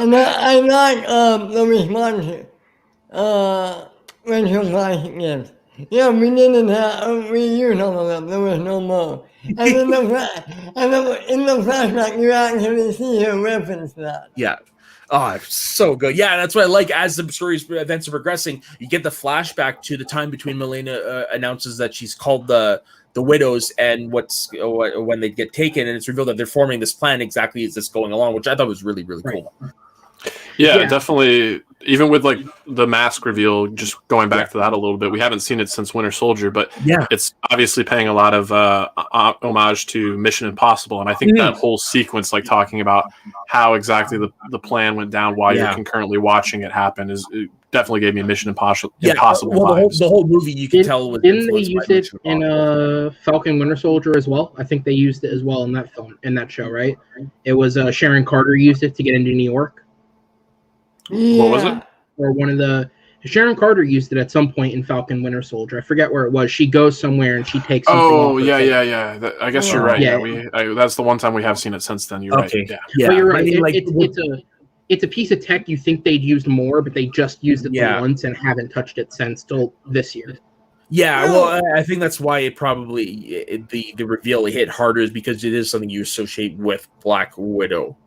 And I like the response when she was like, yes. Yeah, we didn't have, we used all of them, there was no more. And then in the flashback, you actually see her reference that. Yeah. Oh, so good. Yeah, that's what I like. As the story's events are progressing, you get the flashback to the time between Milena announces that she's called the widows and when they get taken, and it's revealed that they're forming this plan exactly as this going along, which I thought was really, really cool. Yeah, definitely. Even with like the mask reveal, just going back to that a little bit, we haven't seen it since Winter Soldier, but it's obviously paying a lot of homage to Mission Impossible, and I think that whole sequence, like talking about how exactly the plan went down while you're concurrently watching it happen, it definitely gave me Mission Impossible vibes. The whole movie you can tell was didn't they use it in Falcon Winter Soldier as well? I think they used it as well in that film, in that show, right? It was Sharon Carter used it to get into New York. Yeah. What was it? Or one of the Sharon Carter used it at some point in Falcon Winter Soldier. I forget where it was. She goes somewhere and she takes something. Oh, yeah. I guess you're right. Yeah, that's the one time we have seen it since then. You're right. Yeah, but you're right. I mean, it's a piece of tech you think they'd used more, but they just used it once and haven't touched it since till this year. Yeah, well, I think that's why it probably the reveal hit harder is because it is something you associate with Black Widow.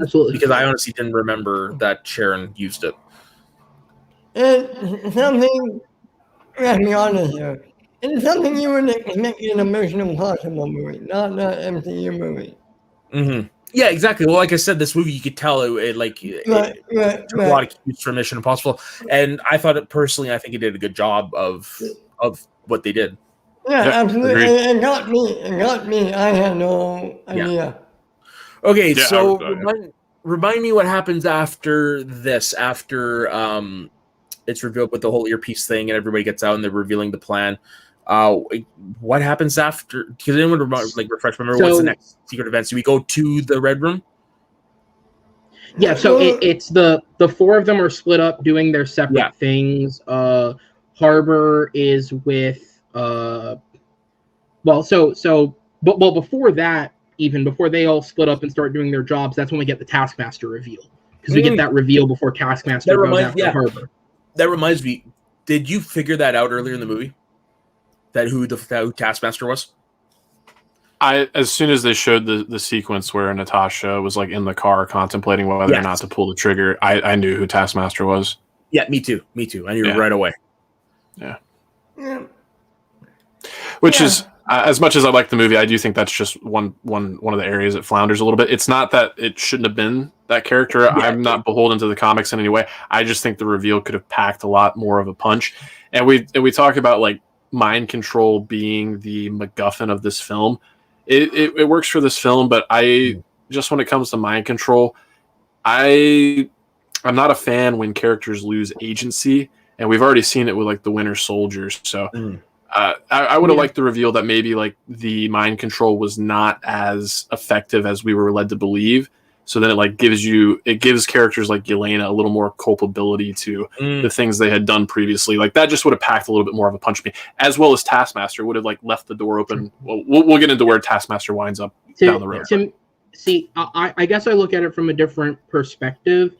Absolutely. Because I honestly didn't remember that Sharon used it. It's something, let's be honest here, it's something you would expect in a Mission Impossible movie, not an MCU movie. Mm-hmm. Yeah, exactly. Well, like I said, this movie, you could tell it took a lot of cues from Mission Impossible. And I thought I think it did a good job of what they did. Yeah, absolutely. It got me. I had no idea. Okay, so remind me what happens after this, after it's revealed with the whole earpiece thing and everybody gets out and they're revealing the plan. What happens after? Because anyone refresh remember what's the next secret event? So we go to the Red Room? Yeah, so it's the four of them are split up doing their separate things. Harbor is with but before that, even before they all split up and start doing their jobs, that's when we get the Taskmaster reveal. Because we get that reveal before Taskmaster goes after Harbor. That reminds me, did you figure that out earlier in the movie? That who Taskmaster was? As soon as they showed the sequence where Natasha was like in the car contemplating whether or not to pull the trigger, I knew who Taskmaster was. Yeah, me too. I knew right away. Yeah. Which is, as much as I like the movie, I do think that's just one of the areas it flounders a little bit. It's not that it shouldn't have been that character. I'm not beholden to the comics in any way. I just think the reveal could have packed a lot more of a punch. And we talk about like mind control being the MacGuffin of this film. It works for this film, but just when it comes to mind control, I'm not a fan when characters lose agency, and we've already seen it with like the Winter Soldier. So I would have liked the reveal that maybe like the mind control was not as effective as we were led to believe. So then it gives characters like Yelena a little more culpability to the things they had done previously. Like that just would have packed a little bit more of a punch me, as well as Taskmaster would have like left the door open. Well, we'll get into where Taskmaster winds up down the road. I guess I look at it from a different perspective.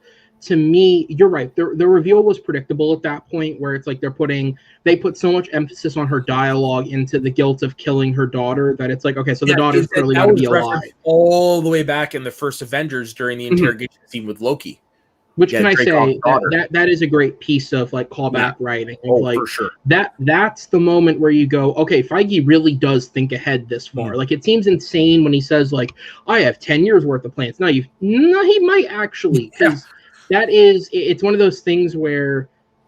To me, you're right. The reveal was predictable at that point, where it's like they put so much emphasis on her dialogue into the guilt of killing her daughter that it's like, okay, so the daughter's clearly going to be alive. All the way back in the first Avengers during the interrogation scene with Loki. Which can I say that is a great piece of like callback writing. For sure. That's the moment where you go, okay, Feige really does think ahead this far. Like it seems insane when he says like, I have 10 years worth of plans. No, he might actually, because it's one of those things where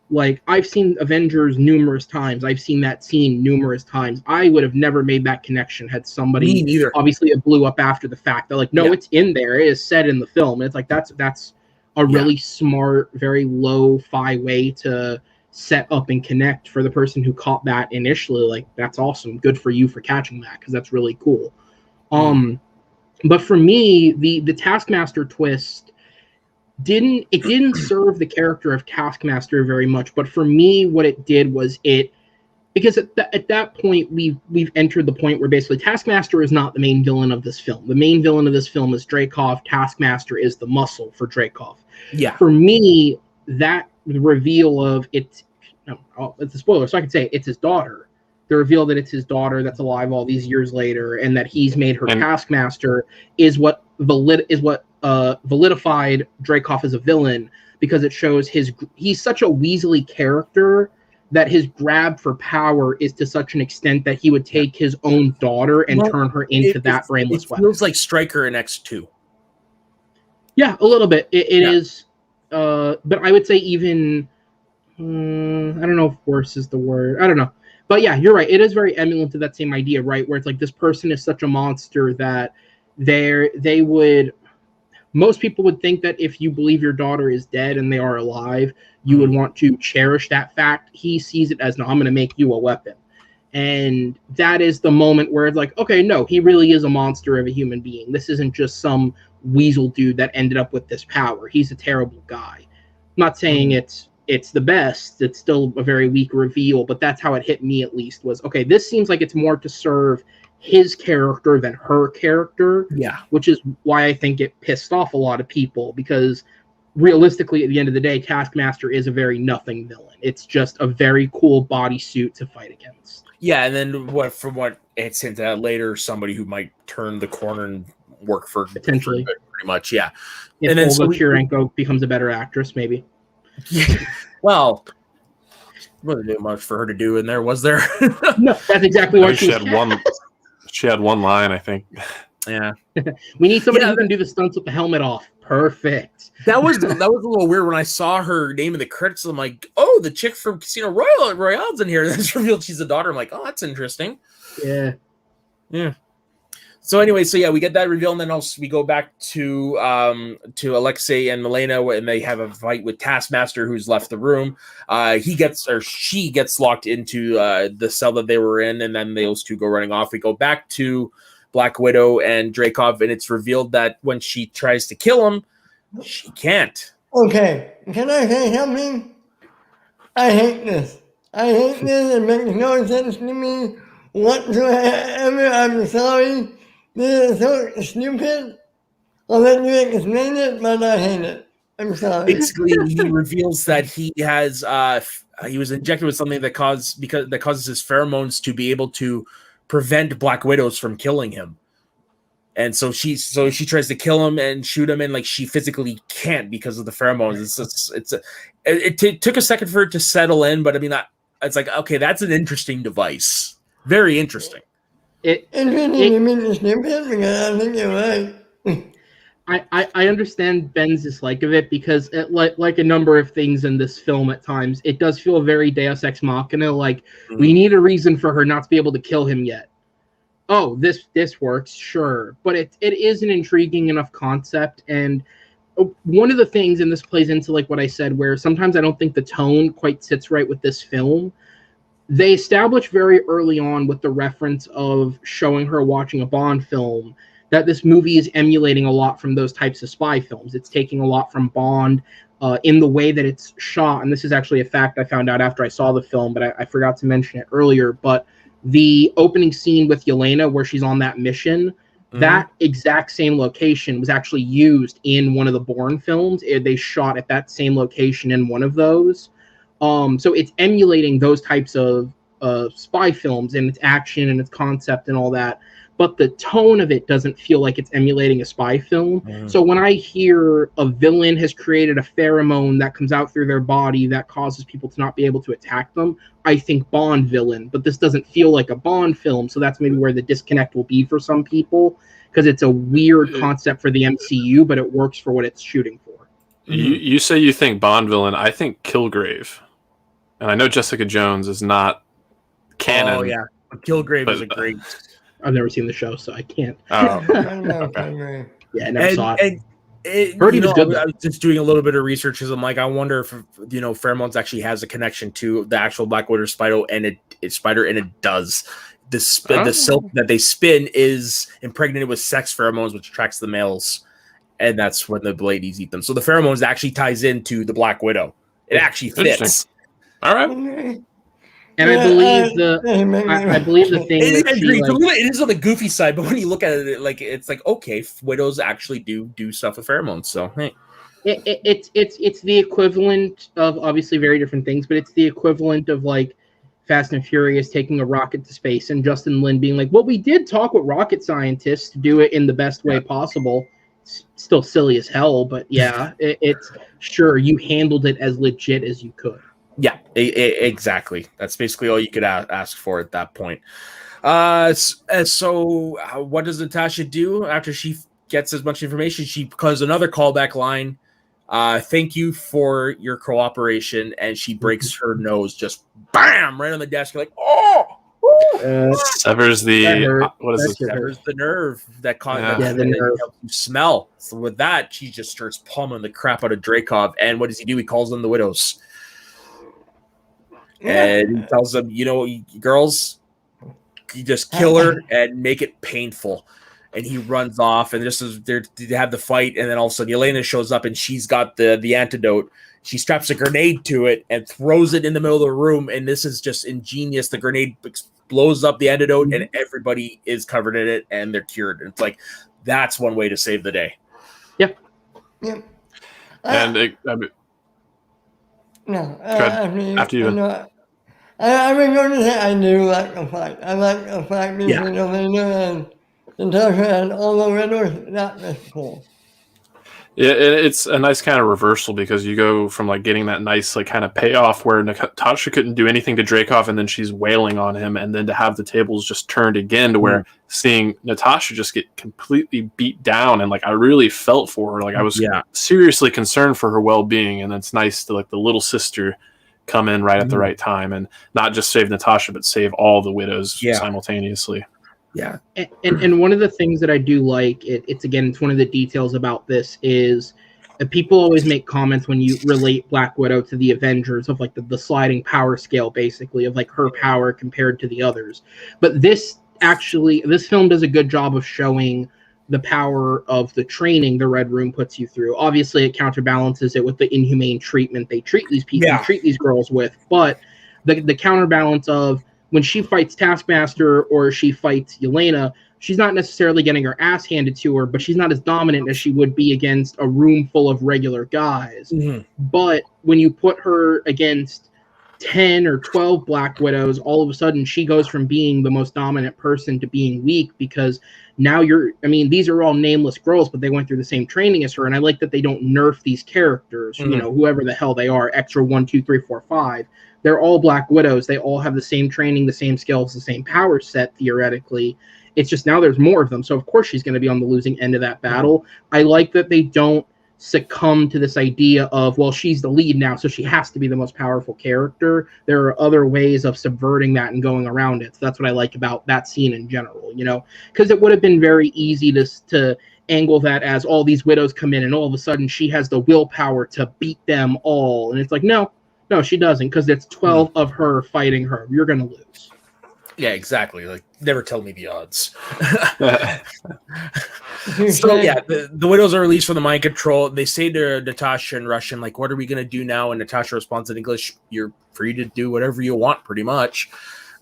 like I've seen Avengers numerous times. I've seen that scene numerous times. I would have never made that connection had somebody obviously it blew up after the fact. They're like, no, it's in there. It is said in the film. And it's like that's a really smart, very lo-fi way to set up and connect for the person who caught that initially. Like that's awesome. Good for you for catching that, because that's really cool. But for me, the Taskmaster twist didn't serve the character of Taskmaster very much. But for me, what it did was it because at that point we've entered the point where basically Taskmaster is not the main villain of this film. The main villain of this film is Dreykov. Taskmaster is the muscle for Dreykov. Yeah. For me, that reveal of it's a spoiler, so I can say it's his daughter. The reveal that it's his daughter that's alive all these years later, and that he's made her Taskmaster is what validified Dreykov as a villain, because it shows he's such a Weasley character that his grab for power is to such an extent that he would take his own daughter and turn her into that brainless weapon. It feels like Stryker in X2. Yeah, a little bit. It is, but I would say even, I don't know if worse is the word. I don't know. But yeah, you're right. It is very eminent to that same idea, right? Where it's like this person is such a monster that most people would think that if you believe your daughter is dead and they are alive, you would want to cherish that fact. He sees it as, no, I'm going to make you a weapon. And that is the moment where it's like, okay, no, he really is a monster of a human being. This isn't just some weasel dude that ended up with this power. He's a terrible guy. I'm not saying it's the best. It's still a very weak reveal, but that's how it hit me, at least, was, okay, this seems like it's more to serve his character than her character. Yeah. Which is why I think it pissed off a lot of people, because realistically, at the end of the day, Taskmaster is a very nothing villain. It's just a very cool bodysuit to fight against. Yeah, and then from what it's hinted at later, somebody who might turn the corner and work for potentially pretty much, yeah. If and then Olga Kurylenko becomes a better actress, maybe. Well, wasn't doing much for her to do in there, was there? No, that's exactly what she had one. She had one line, I think. Yeah. We need somebody who can do the stunts with the helmet off. Perfect. That was a little weird when I saw her name in the credits. I'm like, oh, the chick from Casino Royale's in here. That's revealed she's a daughter. I'm like, oh, that's interesting. Yeah. So anyway, we get that reveal, and then we go back to Alexei and Milena, and they have a fight with Taskmaster, who's left the room. She gets locked into the cell that they were in, and then those two go running off. We go back to Black Widow and Dreykov, and it's revealed that when she tries to kill him, she can't. Okay, can I say something? I hate this. It makes no sense to me whatsoever. I'm sorry. This is so stupid. I'll let you explain it, but I hate it. I'm sorry. Basically, he reveals that he has he was injected with something that causes his pheromones to be able to prevent Black Widows from killing him. And so she tries to kill him and shoot him, and like she physically can't because of the pheromones. It took a second for it to settle in, but I mean, it's like, okay, that's an interesting device. Very interesting. You mean it's stupid? Because I think you're right. I understand Ben's dislike of it, because like a number of things in this film at times, it does feel very Deus Ex Machina, like we need a reason for her not to be able to kill him yet. Oh, this works, sure. But it is an intriguing enough concept, and one of the things, and this plays into like what I said, where sometimes I don't think the tone quite sits right with this film. They establish very early on with the reference of showing her watching a Bond film that this movie is emulating a lot from those types of spy films. It's taking a lot from Bond in the way that it's shot. And this is actually a fact I found out after I saw the film, but I forgot to mention it earlier. But the opening scene with Yelena, where she's on that mission, that exact same location was actually used in one of the Bourne films. They shot at that same location in one of those. So it's emulating those types of spy films and its action and its concept and all that. But the tone of it doesn't feel like it's emulating a spy film. So when I hear a villain has created a pheromone that comes out through their body that causes people to not be able to attack them, I think Bond villain. But this doesn't feel like a Bond film, so that's maybe where the disconnect will be for some people, because it's a weird concept for the MCU, but it works for what it's shooting for. You say you think Bond villain. I think Kilgrave. And I know Jessica Jones is not canon. Oh, yeah. Kilgrave is a great... I've never seen the show, so I can't. I never saw it. I was just doing a little bit of research because I'm like, I wonder if pheromones actually has a connection to the actual Black Widow spider, and it does. The silk that they spin is impregnated with sex pheromones, which attracts the males, and that's when the ladies eat them. So the pheromones actually ties into the Black Widow. It actually fits. All right. And I believe I believe the thing It, that she agreed. like, It is on the goofy side, but when you look at it, like it's like okay, widows actually do stuff with pheromones. So hey, it's the equivalent of obviously very different things, but it's the equivalent of like Fast and Furious taking a rocket to space and Justin Lin being like, well, we did talk with rocket scientists to do it in the best way possible. It's still silly as hell, but yeah, it's sure you handled it as legit as you could. yeah, exactly. That's basically all you could ask for at that point. So what does Natasha do after she gets as much information? She calls another callback line. Thank you for your cooperation, and she breaks her nose, just bam, right on the desk. You're like, oh, severs the what is this? severs the nerve that the nerve. helps you smell. So with that, she just starts pummeling the crap out of Dreykov. And what does he do? He calls them the widows. And he tells them, you know, girls, you just kill her and make it painful. And he runs off, and just as they have the fight, and then all of a sudden Yelena shows up, and she's got the antidote. She straps a grenade to it and throws it in the middle of the room, and this is just ingenious. The grenade blows up the antidote, and everybody is covered in it, and they're cured. And it's like, that's one way to save the day. Yep. Yep. And after you. I was going to say I do like the fight. I like the fight between Elena and Natasha and all the widows. That was cool. Yeah, it's a nice kind of reversal because you go from like getting that nice like kind of payoff where Natasha couldn't do anything to Dreykov and then she's wailing on him, and then to have the tables just turned again to where seeing Natasha just get completely beat down, and like I really felt for her. Like I was seriously concerned for her well-being, and it's nice to like the little sister come in right at the right time and not just save Natasha but save all the widows simultaneously. Yeah. And one of the things that I do like, it's one of the details about this is people always make comments when you relate Black Widow to the Avengers of like the sliding power scale, basically, of like her power compared to the others. But this film does a good job of showing the power of the training the Red Room puts you through. Obviously, it counterbalances it with the inhumane treatment they treat these people, treat these girls with. But the counterbalance of when she fights Taskmaster or she fights Yelena, she's not necessarily getting her ass handed to her, but she's not as dominant as she would be against a room full of regular guys. But when you put her against 10 or 12 Black Widows, all of a sudden she goes from being the most dominant person to being weak, because now these are all nameless girls, but they went through the same training as her. And I like that they don't nerf these characters, whoever the hell they are, extra 1, 2, 3, 4, 5. They're all Black Widows. They all have the same training, the same skills, the same power set, theoretically. It's just now there's more of them. So, of course, she's going to be on the losing end of that battle. I like that they don't succumb to this idea of, well, she's the lead now, so she has to be the most powerful character. There are other ways of subverting that and going around it. So that's what I like about that scene in general, because it would have been very easy to angle that as all these widows come in and all of a sudden she has the willpower to beat them all. And it's like, no, she doesn't, because it's 12 of her fighting her. You're going to lose. Yeah, exactly. Like, never tell me the odds. So, yeah, the widows are released from the mind control. They say to Natasha in Russian, like, what are we going to do now? And Natasha responds in English, you're free to do whatever you want, pretty much.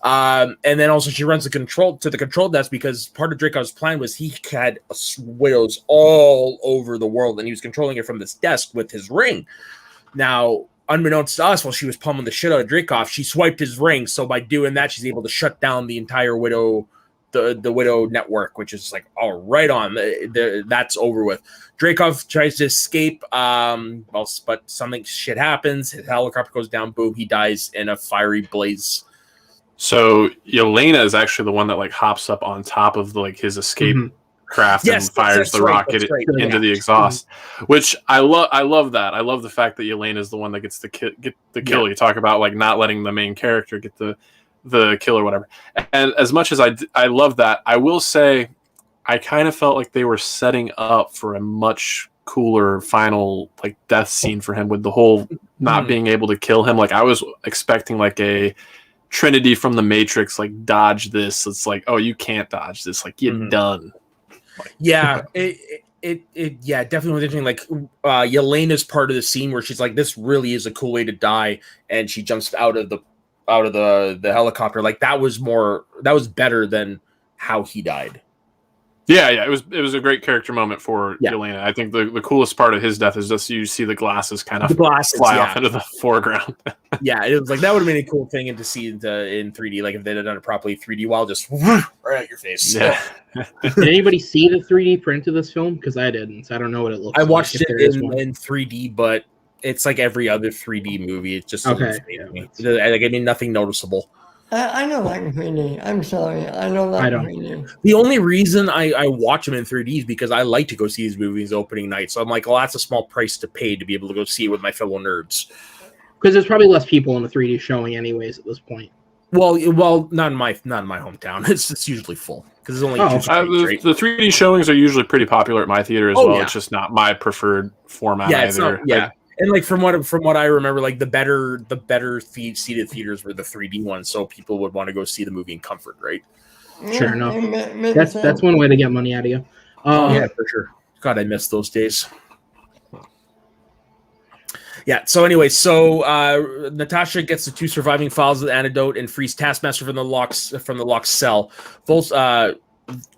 And then also she runs to the control desk, because part of Dreykov's plan was he had widows all over the world, and he was controlling it from this desk with his ring. Now, unbeknownst to us, while she was pummeling the shit out of Dreykov, she swiped his ring. So by doing that, she's able to shut down the entire widow, the widow network, which is like, all right on. That's over with. Dreykov tries to escape, but shit happens. His helicopter goes down. Boom, he dies in a fiery blaze. So Yelena is actually the one that like hops up on top of like his escape craft and fires the rocket into the exhaust, which I love that. I love the fact that Yelena is the one that gets the kill. You talk about like not letting the main character get the kill or whatever. And as much as I love that, I will say I kind of felt like they were setting up for a much cooler final like death scene for him, with the whole not being able to kill him. Like I was expecting like a Trinity from the Matrix, like dodge this. It's like, oh, you can't dodge this. Like you're done. Yeah, it definitely was interesting. Like Yelena's part of the scene where she's like, this really is a cool way to die, and she jumps out of the the helicopter, like that was better than how he died. Yeah, it was a great character moment for Yelena. I think the coolest part of his death is just you see the glasses kind of fly off into the foreground. Yeah, it was like that would have been a cool thing and to see in 3D, like if they had done it properly 3D while just right at your face. Yeah. Did anybody see the 3D print of this film? Because I didn't. So I don't know what it looks like. I watched it in 3D, but it's like every other 3D movie. It just okay. Like I mean, nothing noticeable. I don't like 3D. I'm sorry. I don't like 3D. The only reason I watch them in 3D is because I like to go see these movies opening night. So I'm like, well, that's a small price to pay to be able to go see it with my fellow nerds. Because there's probably less people in the 3D showing anyways at this point. Well, not in my hometown. It's usually full because it's only the 3D showings are usually pretty popular at my theater as well. Yeah. It's just not my preferred format either. And like from what I remember, like the better seated theaters were the 3D ones, so people would want to go see the movie in comfort, right? Sure enough. That's one way to get money out of you. Yeah, for sure. God, I miss those days. Yeah. So anyway, Natasha gets the 2 surviving files of the antidote and frees Taskmaster from the locked cell.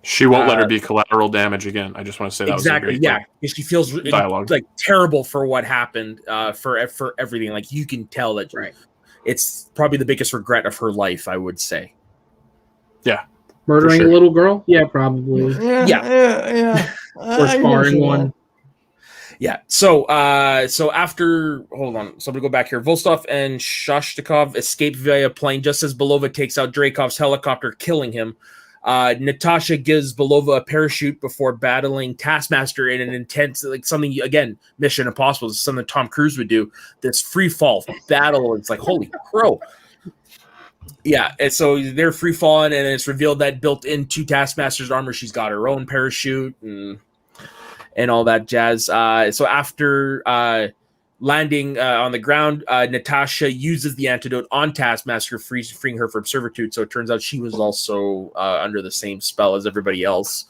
She won't let her be collateral damage again. I just want to say that exactly. Was a great She feels dialogue. like terrible for what happened, for everything. Like you can tell that it's probably the biggest regret of her life, I would say. Yeah, murdering a little girl. Yeah, probably. Yeah. Or sparring one. Yeah. So after, hold on. So I'm gonna go back here. Volstov and Shostakov escape via plane just as Belova takes out Dreykov's helicopter, killing him. Natasha gives Belova a parachute before battling Taskmaster in an intense, like something, again, Mission Impossible, is something Tom Cruise would do. This free fall battle. It's like, holy crow. Yeah. And so they're free falling, and it's revealed that built into Taskmaster's armor, she's got her own parachute and all that jazz. So after landing on the ground, Natasha uses the antidote on Taskmaster, freeing her from servitude. So it turns out she was also under the same spell as everybody else.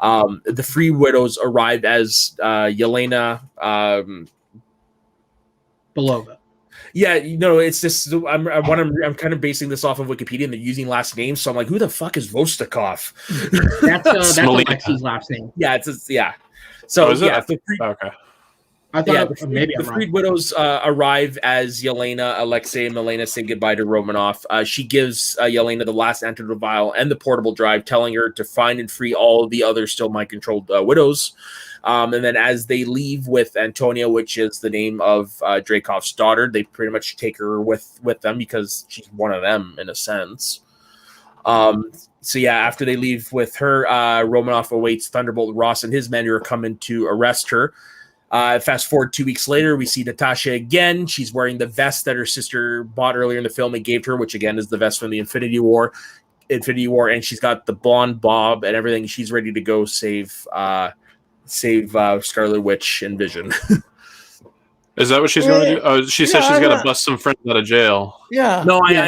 The Free Widows arrive as Yelena Belova. Yeah, it's just I'm kind of basing this off of Wikipedia, and they're using last names. So I'm like, who the fuck is Vostokov? That's Alexi's last name. Yeah, So okay. I thought maybe the Freed Widows arrive as Yelena, Alexei, and Milena say goodbye to Romanov. She gives Yelena the last antidote vial and the portable drive, telling her to find and free all of the other still mind-controlled widows. And then as they leave with Antonia, which is the name of Dreykov's daughter, they pretty much take her with them because she's one of them in a sense. So yeah, after they leave with her, Romanov awaits Thunderbolt Ross and his men who are coming to arrest her. Fast forward 2 weeks later, we see Natasha again. She's wearing the vest that her sister bought earlier in the film and gave to her, which again is the vest from the Infinity War, and she's got the blonde bob and everything. She's ready to go save Scarlet Witch and Vision. Is that what she's going to do? Oh, she said she's going to bust some friends out of jail. Yeah. No, I know.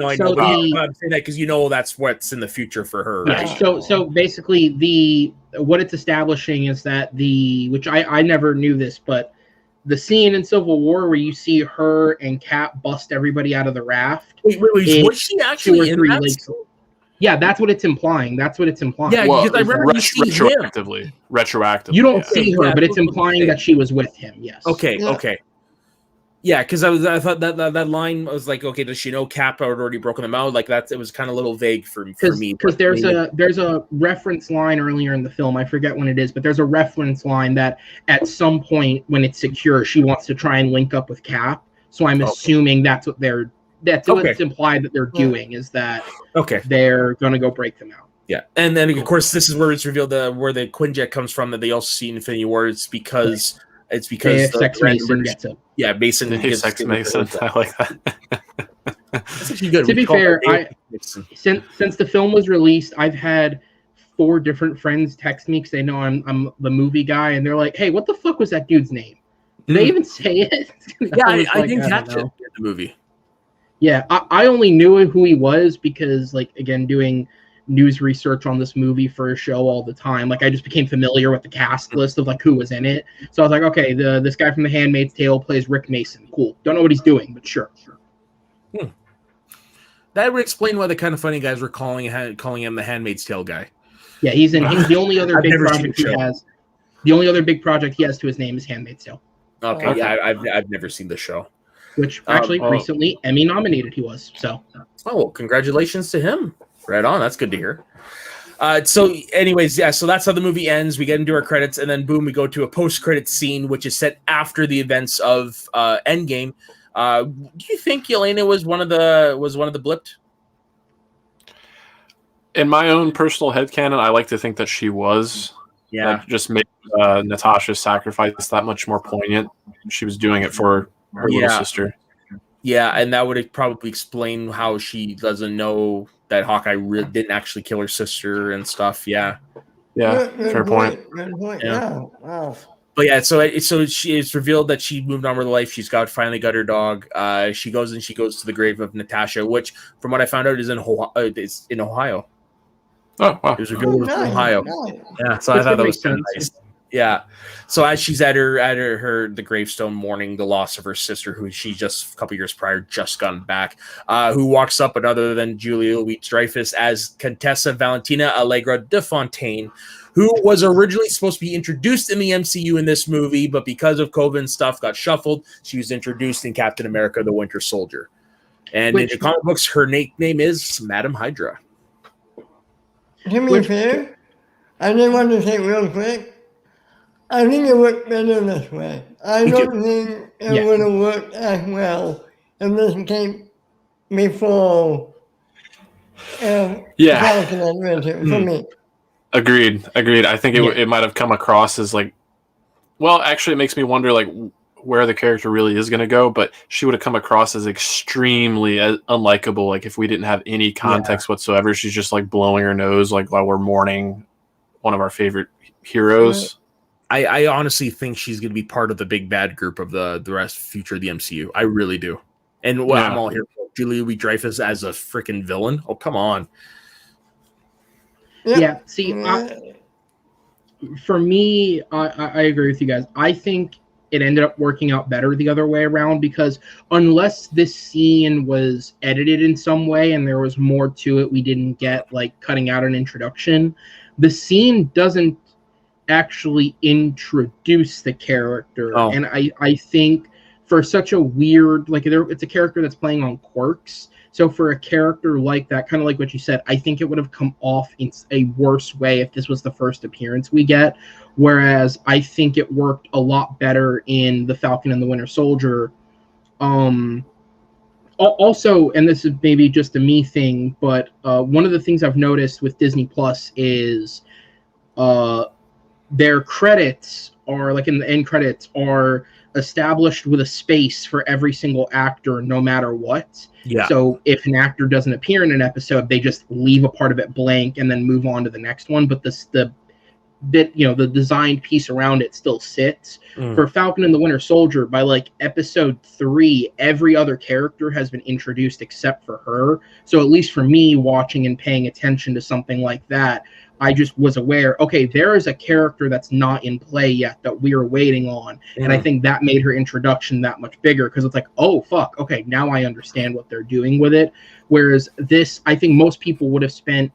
I'm saying that because that's what's in the future for her. Right? So basically, what it's establishing is that which I never knew this, but the scene in Civil War where you see her and Cap bust everybody out of the raft. Wait, was she actually in that? Lakes. Yeah, that's what it's implying. Yeah, because I remember retroactively. You don't see her, but it's implying that she was with him. Yes. Okay. Yeah, because I thought that line was like, okay, does she know Cap had already broken them out? Like that, it was kind of a little vague for me. Because there's a reference line earlier in the film. I forget when it is, but there's a reference line that at some point when it's secure, she wants to try and link up with Cap. So I'm assuming that's what it's implied that they're doing is that they're going to go break them out. Yeah, and then of course this is where it's revealed where the Quinjet comes from that they also see in Infinity War. It's because Sex Mason gets it. Yeah, Mason gets Sex Mason. I like that. That's actually good. To be fair, since the film was released, I've had 4 different friends text me because they know I'm the movie guy, and they're like, "Hey, what the fuck was that dude's name? Did they even say it?" Yeah, I didn't catch it in the movie. Yeah, I only knew who he was because, like, again, doing news research on this movie for a show all the time. Like, I just became familiar with the cast list of, like, who was in it. So I was like, okay, this guy from The Handmaid's Tale plays Rick Mason. Cool. Don't know what he's doing, but sure. That would explain why the Kind of Funny guys were calling him the Handmaid's Tale guy. Yeah, he's the only other I've big never seen project the he show. has. The only other big project he has to his name is Handmaid's Tale. Okay, yeah, I've never seen the show. Which actually recently Emmy nominated he was. So. Oh, well, congratulations to him. Right on. That's good to hear. So anyways, yeah, so that's how the movie ends. We get into our credits, and then boom, we go to a post-credit scene, which is set after the events of Endgame. Do you think Yelena was one of the blipped? In my own personal headcanon, I like to think that she was. Yeah. That just made Natasha's sacrifice that much more poignant. She was doing it for her little sister. Yeah, and that would probably explain how she doesn't know that Hawkeye didn't actually kill her sister and stuff. Yeah. Yeah, fair point. Yeah. Wow. But yeah, so it's revealed that she moved on with life. She's finally got her dog. She goes to the grave of Natasha, which, from what I found out, is in Ohio. Oh wow! It was revealed in Ohio. Nice. Yeah, so I thought that was kind of nice. Yeah. So as she's at the gravestone mourning the loss of her sister, who she just a couple years prior just gotten back, who walks up another than Julia Louis-Dreyfus as Contessa Valentina Allegra de Fontaine, who was originally supposed to be introduced in the MCU in this movie, but because of COVID and stuff got shuffled. She was introduced in Captain America: The Winter Soldier. And in the comic books, her name is Madam Hydra. To be fair, I just want to say real quick, I think it worked better this way. I don't think it would have worked as well if this came before Falcon and Winter for me. Agreed. I think it might have come across as like, well, actually, it makes me wonder like where the character really is going to go, but she would have come across as extremely unlikable. Like if we didn't have any context whatsoever, she's just like blowing her nose like while we're mourning one of our favorite heroes. I honestly think she's going to be part of the big bad group of the future of the MCU. I really do. And I'm all here for Julia Louis-Dreyfus as a freaking villain. Oh, come on. Yeah. See, for me, I agree with you guys. I think it ended up working out better the other way around, because unless this scene was edited in some way and there was more to it we didn't get, like cutting out an introduction, the scene doesn't actually introduce the character. And I think for such a weird, like it's a character that's playing on quirks. So for a character like that, kind of like what you said, I think it would have come off in a worse way if this was the first appearance we get. Whereas I think it worked a lot better in The Falcon and the Winter Soldier. Also, and this is maybe just a me thing, but one of the things I've noticed with Disney Plus is their credits are, like in the end credits, are established with a space for every single actor no matter what. Yeah. So if an actor doesn't appear in an episode, they just leave a part of it blank and then move on to the next one. But the designed piece around it still sits. For Falcon and the Winter Soldier, by like episode 3, every other character has been introduced except for her. So at least for me, watching and paying attention to something like that, I just was aware, okay, there is a character that's not in play yet that we are waiting on. And I think that made her introduction that much bigger, because it's like, oh, fuck, okay, now I understand what they're doing with it. Whereas this, I think most people would have spent,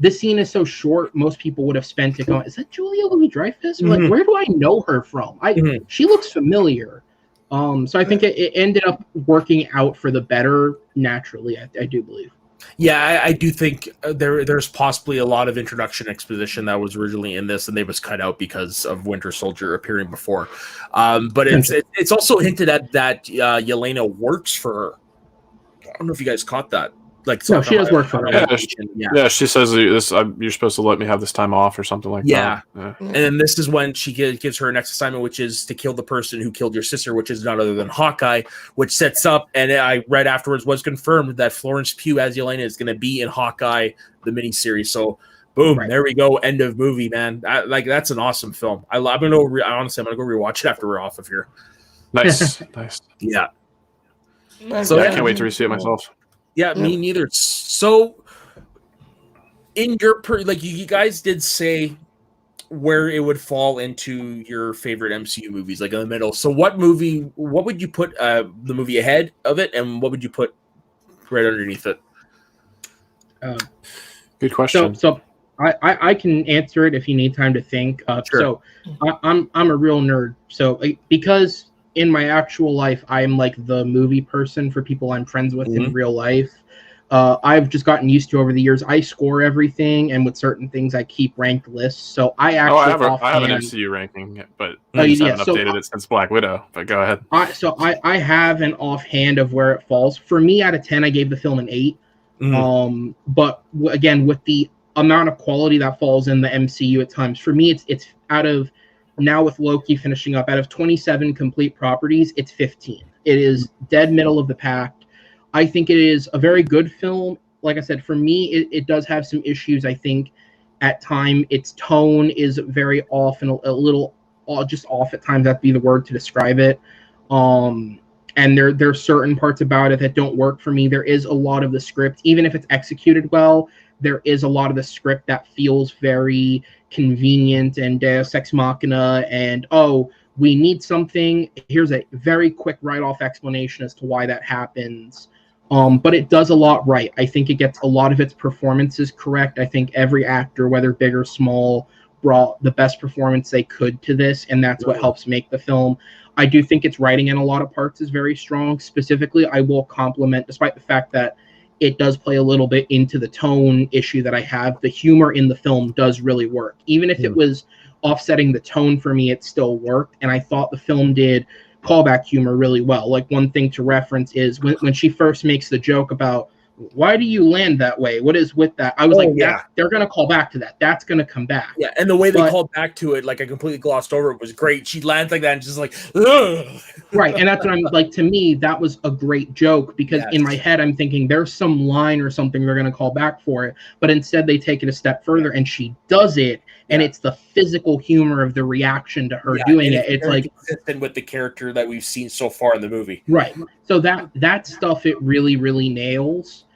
this scene is so short, most people would have spent it going, is that Julia Louis-Dreyfus? Like, where do I know her from? She looks familiar. So I think it ended up working out for the better naturally, I do believe. Yeah, I do think there's possibly a lot of introduction exposition that was originally in this, and they was cut out because of Winter Soldier appearing before. But it's also hinted at that Yelena works for her. I don't know if you guys caught that. Like, no, she does work for her. Yeah, she says this. You're supposed to let me have this time off or something like that. Yeah. And then this is when she gives her next assignment, which is to kill the person who killed your sister, which is none other than Hawkeye, which sets up, and I read afterwards was confirmed that Florence Pugh as Yelena is going to be in Hawkeye, the miniseries. So, boom, there we go. End of movie, man. That's an awesome film. Honestly, I'm going to go rewatch it after we're off of here. Nice. Yeah. So I can't wait to see it myself. Yeah, me neither. So, in your you guys did say where it would fall into your favorite MCU movies, like in the middle. So, what would you put the movie ahead of it, and what would you put right underneath it? Good question. So I can answer it if you need time to think. Sure. So I'm a real nerd. So because in my actual life I'm like the movie person for people I'm friends with in real life. I've just gotten used to over the years. I score everything, and with certain things, I keep ranked lists. So I actually I have an offhand, MCU ranking, but I just haven't updated it since Black Widow. But go ahead. I have an offhand of where it falls. For me, out of 10, I gave the film an 8. But again, with the amount of quality that falls in the MCU at times, for me, it's out of now with Loki finishing up, out of 27 complete properties, it's 15. It is dead middle of the pack. I think it is a very good film. Like I said, for me, it does have some issues. I think at time its tone is very off and a little just off at times. That'd be the word to describe it. And there's certain parts about it that don't work for me. There is a lot of the script, even if it's executed well, there is a lot of the script that feels very convenient and Deus Ex Machina and, oh, we need something. Here's a very quick write-off explanation as to why that happens. But it does a lot right. I think it gets a lot of its performances correct. I think every actor, whether big or small, brought the best performance they could to this, and that's what helps make the film. I do think its writing in a lot of parts is very strong. Specifically, I will compliment, despite the fact that it does play a little bit into the tone issue that I have, the humor in the film does really work. Even if it was offsetting the tone for me, it still worked, and I thought the film did callback humor really well. Like, one thing to reference is when she first makes the joke about, why do you land that way? What is with that? I was they're going to call back to that. That's going to come back. Yeah, and the way they called back to it, like I completely glossed over it, was great. She lands like that and just like, ugh. Right, and that's what I'm like. To me, that was a great joke because in my head, I'm thinking there's some line or something they're going to call back for it, but instead they take it a step further, and she does it, and it's the physical humor of the reaction to her doing it. It's like consistent with the character that we've seen so far in the movie. Right. So that stuff it really, really nails.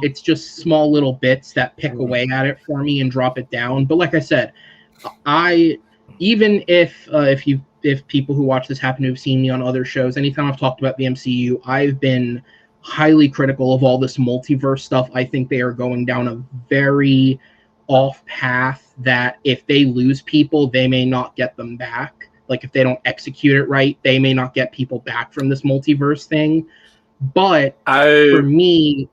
It's just small little bits that pick away at it for me and drop it down. But like I said, even if people who watch this happen to have seen me on other shows, anytime I've talked about the MCU, I've been highly critical of all this multiverse stuff. I think they are going down a very off path that if they lose people, they may not get them back. Like if they don't execute it right, they may not get people back from this multiverse thing. But for me,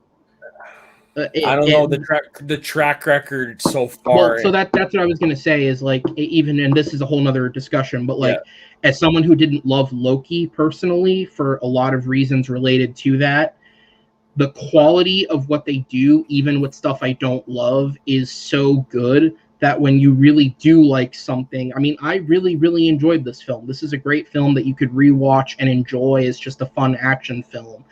I don't know the track record so far. Well, so that's what I was gonna say is like even, and this is a whole nother discussion, but like as someone who didn't love Loki personally for a lot of reasons related to that, the quality of what they do, even with stuff I don't love, is so good that when you really do like something, I mean, I really, really enjoyed this film. This is a great film that you could rewatch and enjoy as just a fun action film.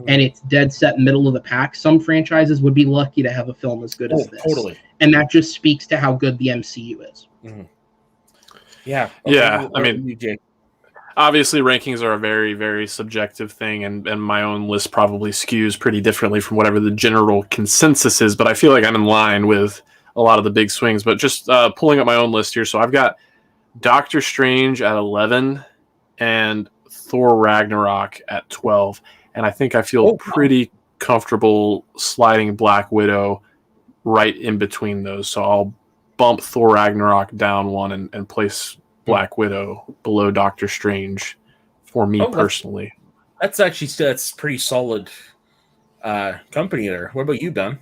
And it's dead set middle of the pack. Some franchises would be lucky to have a film as good as this. Totally. And that just speaks to how good the MCU is. Yeah. Yeah. I mean, obviously rankings are a very, very subjective thing, and my own list probably skews pretty differently from whatever the general consensus is, but I feel like I'm in line with a lot of the big swings. But just pulling up my own list here. So I've got Doctor Strange at 11 and Thor Ragnarok at 12. And I think I feel pretty comfortable sliding Black Widow right in between those. So I'll bump Thor Ragnarok down one and place Black Widow below Doctor Strange for me personally. That's pretty solid company there. What about you, Ben?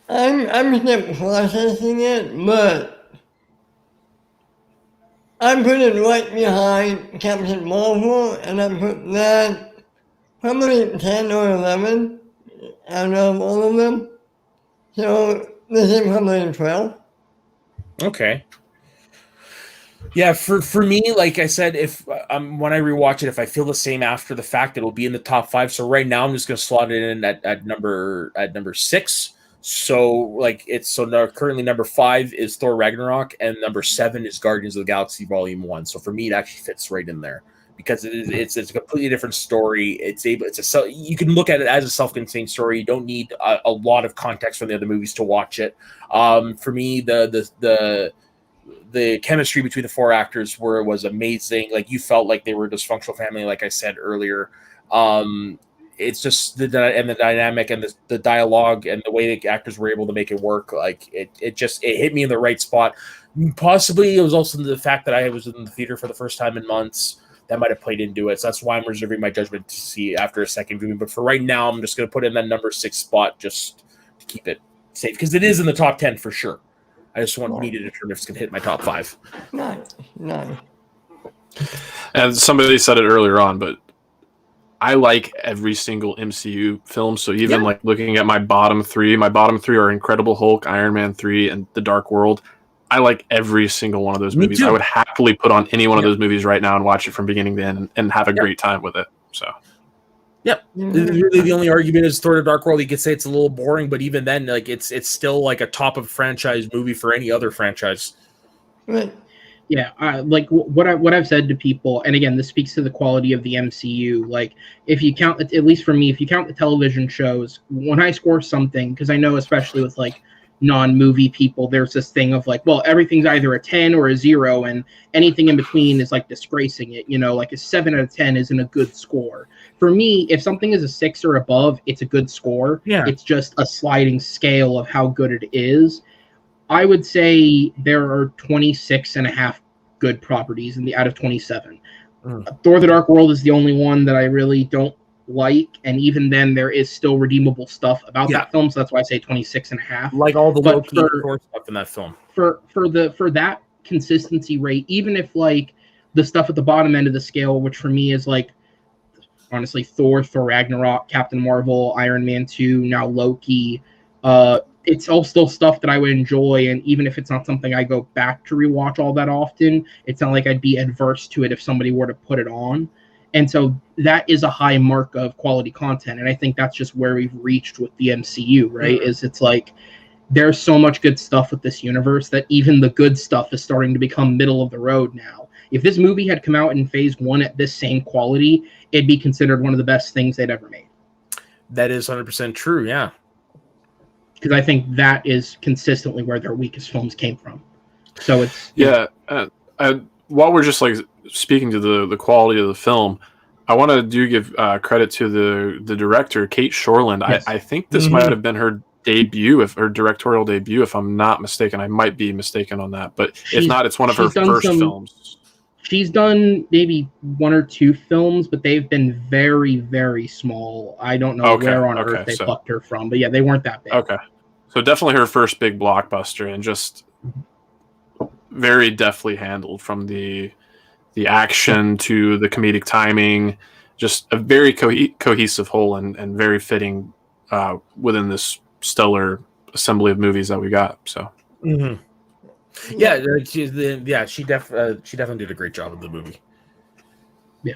I'm still processing it, but I'm putting right behind Captain Marvel, and I put that probably 10 or 11 out of all of them. So this is probably 12. Okay. Yeah, for me, like I said, if when I rewatch it, if I feel the same after the fact, it'll be in the top 5. So right now, I'm just going to slot it in at number 6. So like now currently number 5 is Thor Ragnarok, and number 7 is Guardians of the Galaxy Volume 1. So for me, it actually fits right in there because it's a completely different story. You can look at it as a self-contained story. You don't need a lot of context from the other movies to watch it. For me, the chemistry between the 4 actors was amazing. Like you felt like they were a dysfunctional family, like I said earlier. it's just the dynamic and the dialogue and the way the actors were able to make it work. Like it hit me in the right spot. Possibly it was also the fact that I was in the theater for the first time in months that might have played into it. So that's why I'm reserving my judgment to see after a second viewing. But for right now, I'm just going to put it in that number 6 spot just to keep it safe because it is in the top 10 for sure. I just want me to determine if it's going to hit my top 5. Nice. And somebody said it earlier on, but I like every single MCU film. So even like looking at my bottom 3 are Incredible Hulk, Iron Man 3, and The Dark World. I like every single one of those movies. I would happily put on any one of those movies right now and watch it from beginning to end and have a great time with it. So, really the only argument is Thor: The Dark World. You could say it's a little boring, but even then, like it's still like a top of franchise movie for any other franchise. Right. Yeah, like what I've said to people, and again, this speaks to the quality of the MCU. Like, if you count, at least for me, if you count the television shows, when I score something, because I know especially with like non-movie people, there's this thing of like, well, everything's either a 10 or a 0, and anything in between is like disgracing it. You know, like a 7 out of 10 isn't a good score. For me, if something is a 6 or above, it's a good score. Yeah, it's just a sliding scale of how good it is. I would say there are 26 and a half good properties out of 27. Thor: The Dark World is the only one that I really don't like, and even then there is still redeemable stuff about that film, so that's why I say 26 and a half. Like all the Loki Thor stuff in that film. For that consistency rate, even if like the stuff at the bottom end of the scale, which for me is like honestly Thor Ragnarok, Captain Marvel, Iron Man 2, now Loki, it's all still stuff that I would enjoy, and even if it's not something I go back to rewatch all that often, it's not like I'd be adverse to it if somebody were to put it on. And so that is a high mark of quality content, and I think that's just where we've reached with the MCU, right? It's like there's so much good stuff with this universe that even the good stuff is starting to become middle of the road now. If this movie had come out in phase 1 at this same quality, it'd be considered one of the best things they'd ever made. That is 100% true, yeah. Because I think that is consistently where their weakest films came from. So it's while we're just like speaking to the quality of the film, I want to give credit to the director, Kate Shortland. Yes. I think this might have been her debut, her directorial debut, if I'm not mistaken. I might be mistaken on that, but if not, it's one of her first films. She's done maybe 1 or 2 films, but they've been very, very small. I don't know where on earth they plucked her from, but yeah, they weren't that big. Okay. So definitely her first big blockbuster, and just very deftly handled from the action to the comedic timing, just a very cohesive whole and very fitting within this stellar assembly of movies that we got. So. Mm-hmm. She definitely did a great job of the movie. Yeah.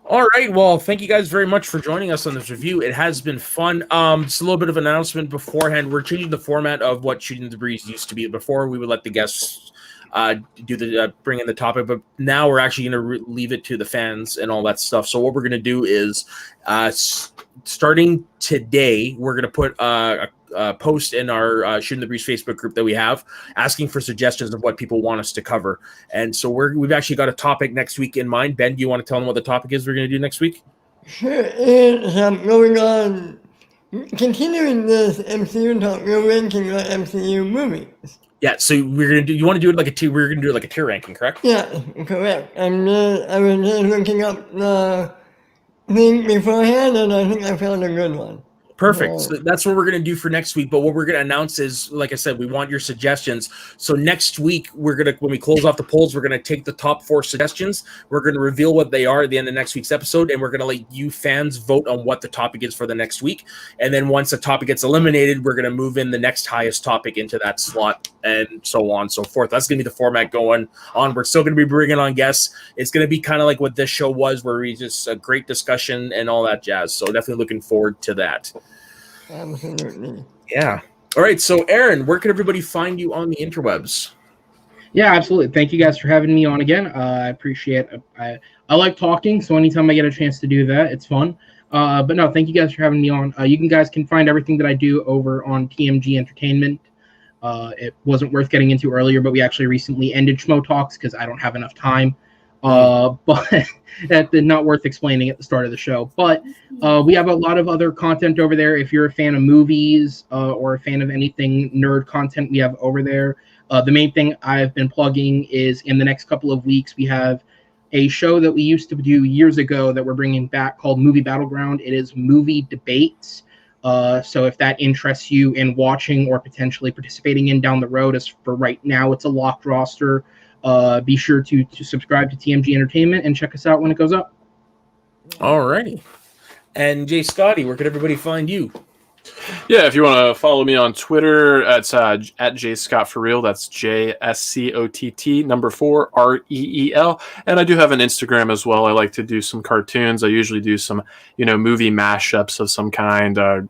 All right. Well, thank you guys very much for joining us on this review. It has been fun. Just a little bit of an announcement beforehand. We're changing the format of what Shooting the Breeze used to be. Before, we would let the guests bring in the topic, but now we're actually going to leave it to the fans and all that stuff. So what we're going to do is, starting today, we're going to put a post in our Shooting the Breeze Facebook group that we have, asking for suggestions of what people want us to cover. And so we've actually got a topic next week in mind. Ben, do you want to tell them what the topic is we're going to do next week? Sure. It's going on, continuing this MCU talk, we're ranking the MCU movies. Yeah, so we're gonna do. You want to do it like a tier? We're gonna do it like a tier ranking, correct? Yeah, correct. And I was just looking up the thing beforehand, and I think I found a good one. Perfect. So that's what we're going to do for next week. But what we're going to announce is, like I said, we want your suggestions. So next week, when we close off the polls, we're going to take the top 4 suggestions. We're going to reveal what they are at the end of next week's episode, and we're going to let you fans vote on what the topic is for the next week. And then once the topic gets eliminated, we're going to move in the next highest topic into that slot, and so on and so forth. That's going to be the format going on. We're still going to be bringing on guests. It's going to be kind of like what this show was, where we just a great discussion and all that jazz. So definitely looking forward to that. Absolutely. Yeah. All right. So, Aaron, where can everybody find you on the interwebs? Yeah, absolutely. Thank you guys for having me on again. I appreciate it. I like talking, so anytime I get a chance to do that, it's fun. But no, thank you guys for having me on. You guys can find everything that I do over on TMG Entertainment. It wasn't worth getting into earlier, but we actually recently ended Schmo Talks because I don't have enough time. But that's not worth explaining at the start of the show. But we have a lot of other content over there. If you're a fan of movies or a fan of anything nerd content, we have over there. The main thing I've been plugging is in the next couple of weeks, we have a show that we used to do years ago that we're bringing back called Movie Battleground. It is movie debates. So if that interests you in watching or potentially participating in down the road, as for right now, it's a locked roster. Be sure to subscribe to TMG Entertainment and check us out when it goes up. Alrighty. And Jay Scotty, where could everybody find you? Yeah, if you want to follow me on Twitter, it's at JScottForReal. That's JSCOTT4REEL. And I do have an Instagram as well. I like to do some cartoons. I usually do some, movie mashups of some kind of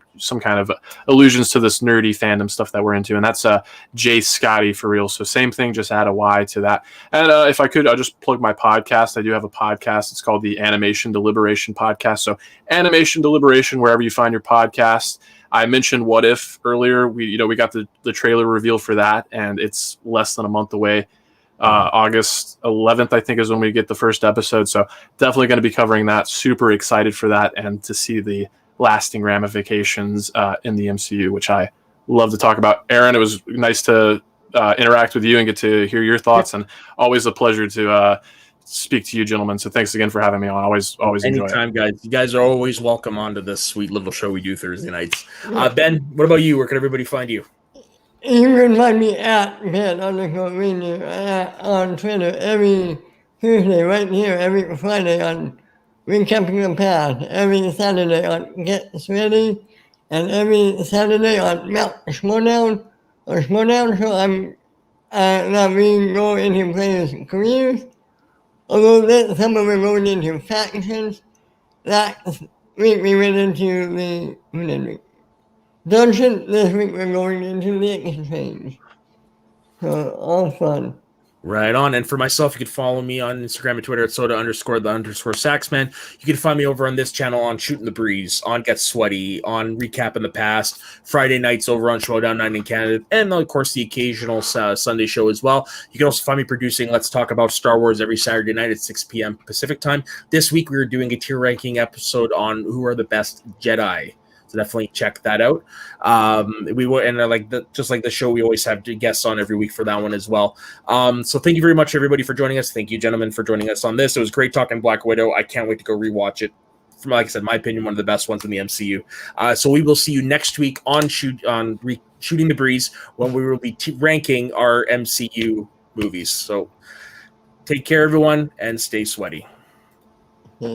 allusions to this nerdy fandom stuff that we're into. And that's JScottyForReal. So same thing, just add a Y to that. And if I could, I'll just plug my podcast. I do have a podcast. It's called the Animation Deliberation Podcast. So Animation Deliberation, wherever you find your podcast. I mentioned What If earlier. We got the trailer reveal for that, and it's less than a month away. August 11th, I think, is when we get the first episode. So definitely going to be covering that. Super excited for that and to see the lasting ramifications in the MCU, which I love to talk about. Aaron, it was nice to interact with you and get to hear your thoughts, and always a pleasure to speak to you gentlemen. So thanks again for having me on. Always enjoy it. Anytime, guys. You guys are always welcome onto this sweet little show we do Thursday nights. Ben, what about you? Where can everybody find you? You can find me at Ben_Renew on Twitter every Tuesday, right here, every Friday on Recapping the Past, every Saturday on Get Ready, and every Saturday on Mount Schmodown or Schmodown. So I'm not really going into players' careers. Although this summer we're going into factions, last week we went into the dungeon, this week we're going into the exchange. So, all fun. Right on. And for myself, you can follow me on Instagram and Twitter at soda_the_saxman. You can find me over on this channel on Shooting the Breeze, on Get Sweaty, on Recap in the Past, Friday nights over on Showdown 9 in Canada, and of course the occasional Sunday show as well. You can also find me producing Let's Talk About Star Wars every Saturday night at 6 p.m. Pacific time. This week we were doing a tier ranking episode on who are the best Jedi. So definitely check that out. Just like the show, we always have guests on every week for that one as well. So thank you very much, everybody, for joining us. Thank you, gentlemen, for joining us on this. It was great talking Black Widow. I can't wait to go rewatch it. From, like I said, my opinion, one of the best ones in the MCU. So we will see you next week on Shooting the Breeze, when we will be ranking our MCU movies. So take care, everyone, and stay sweaty.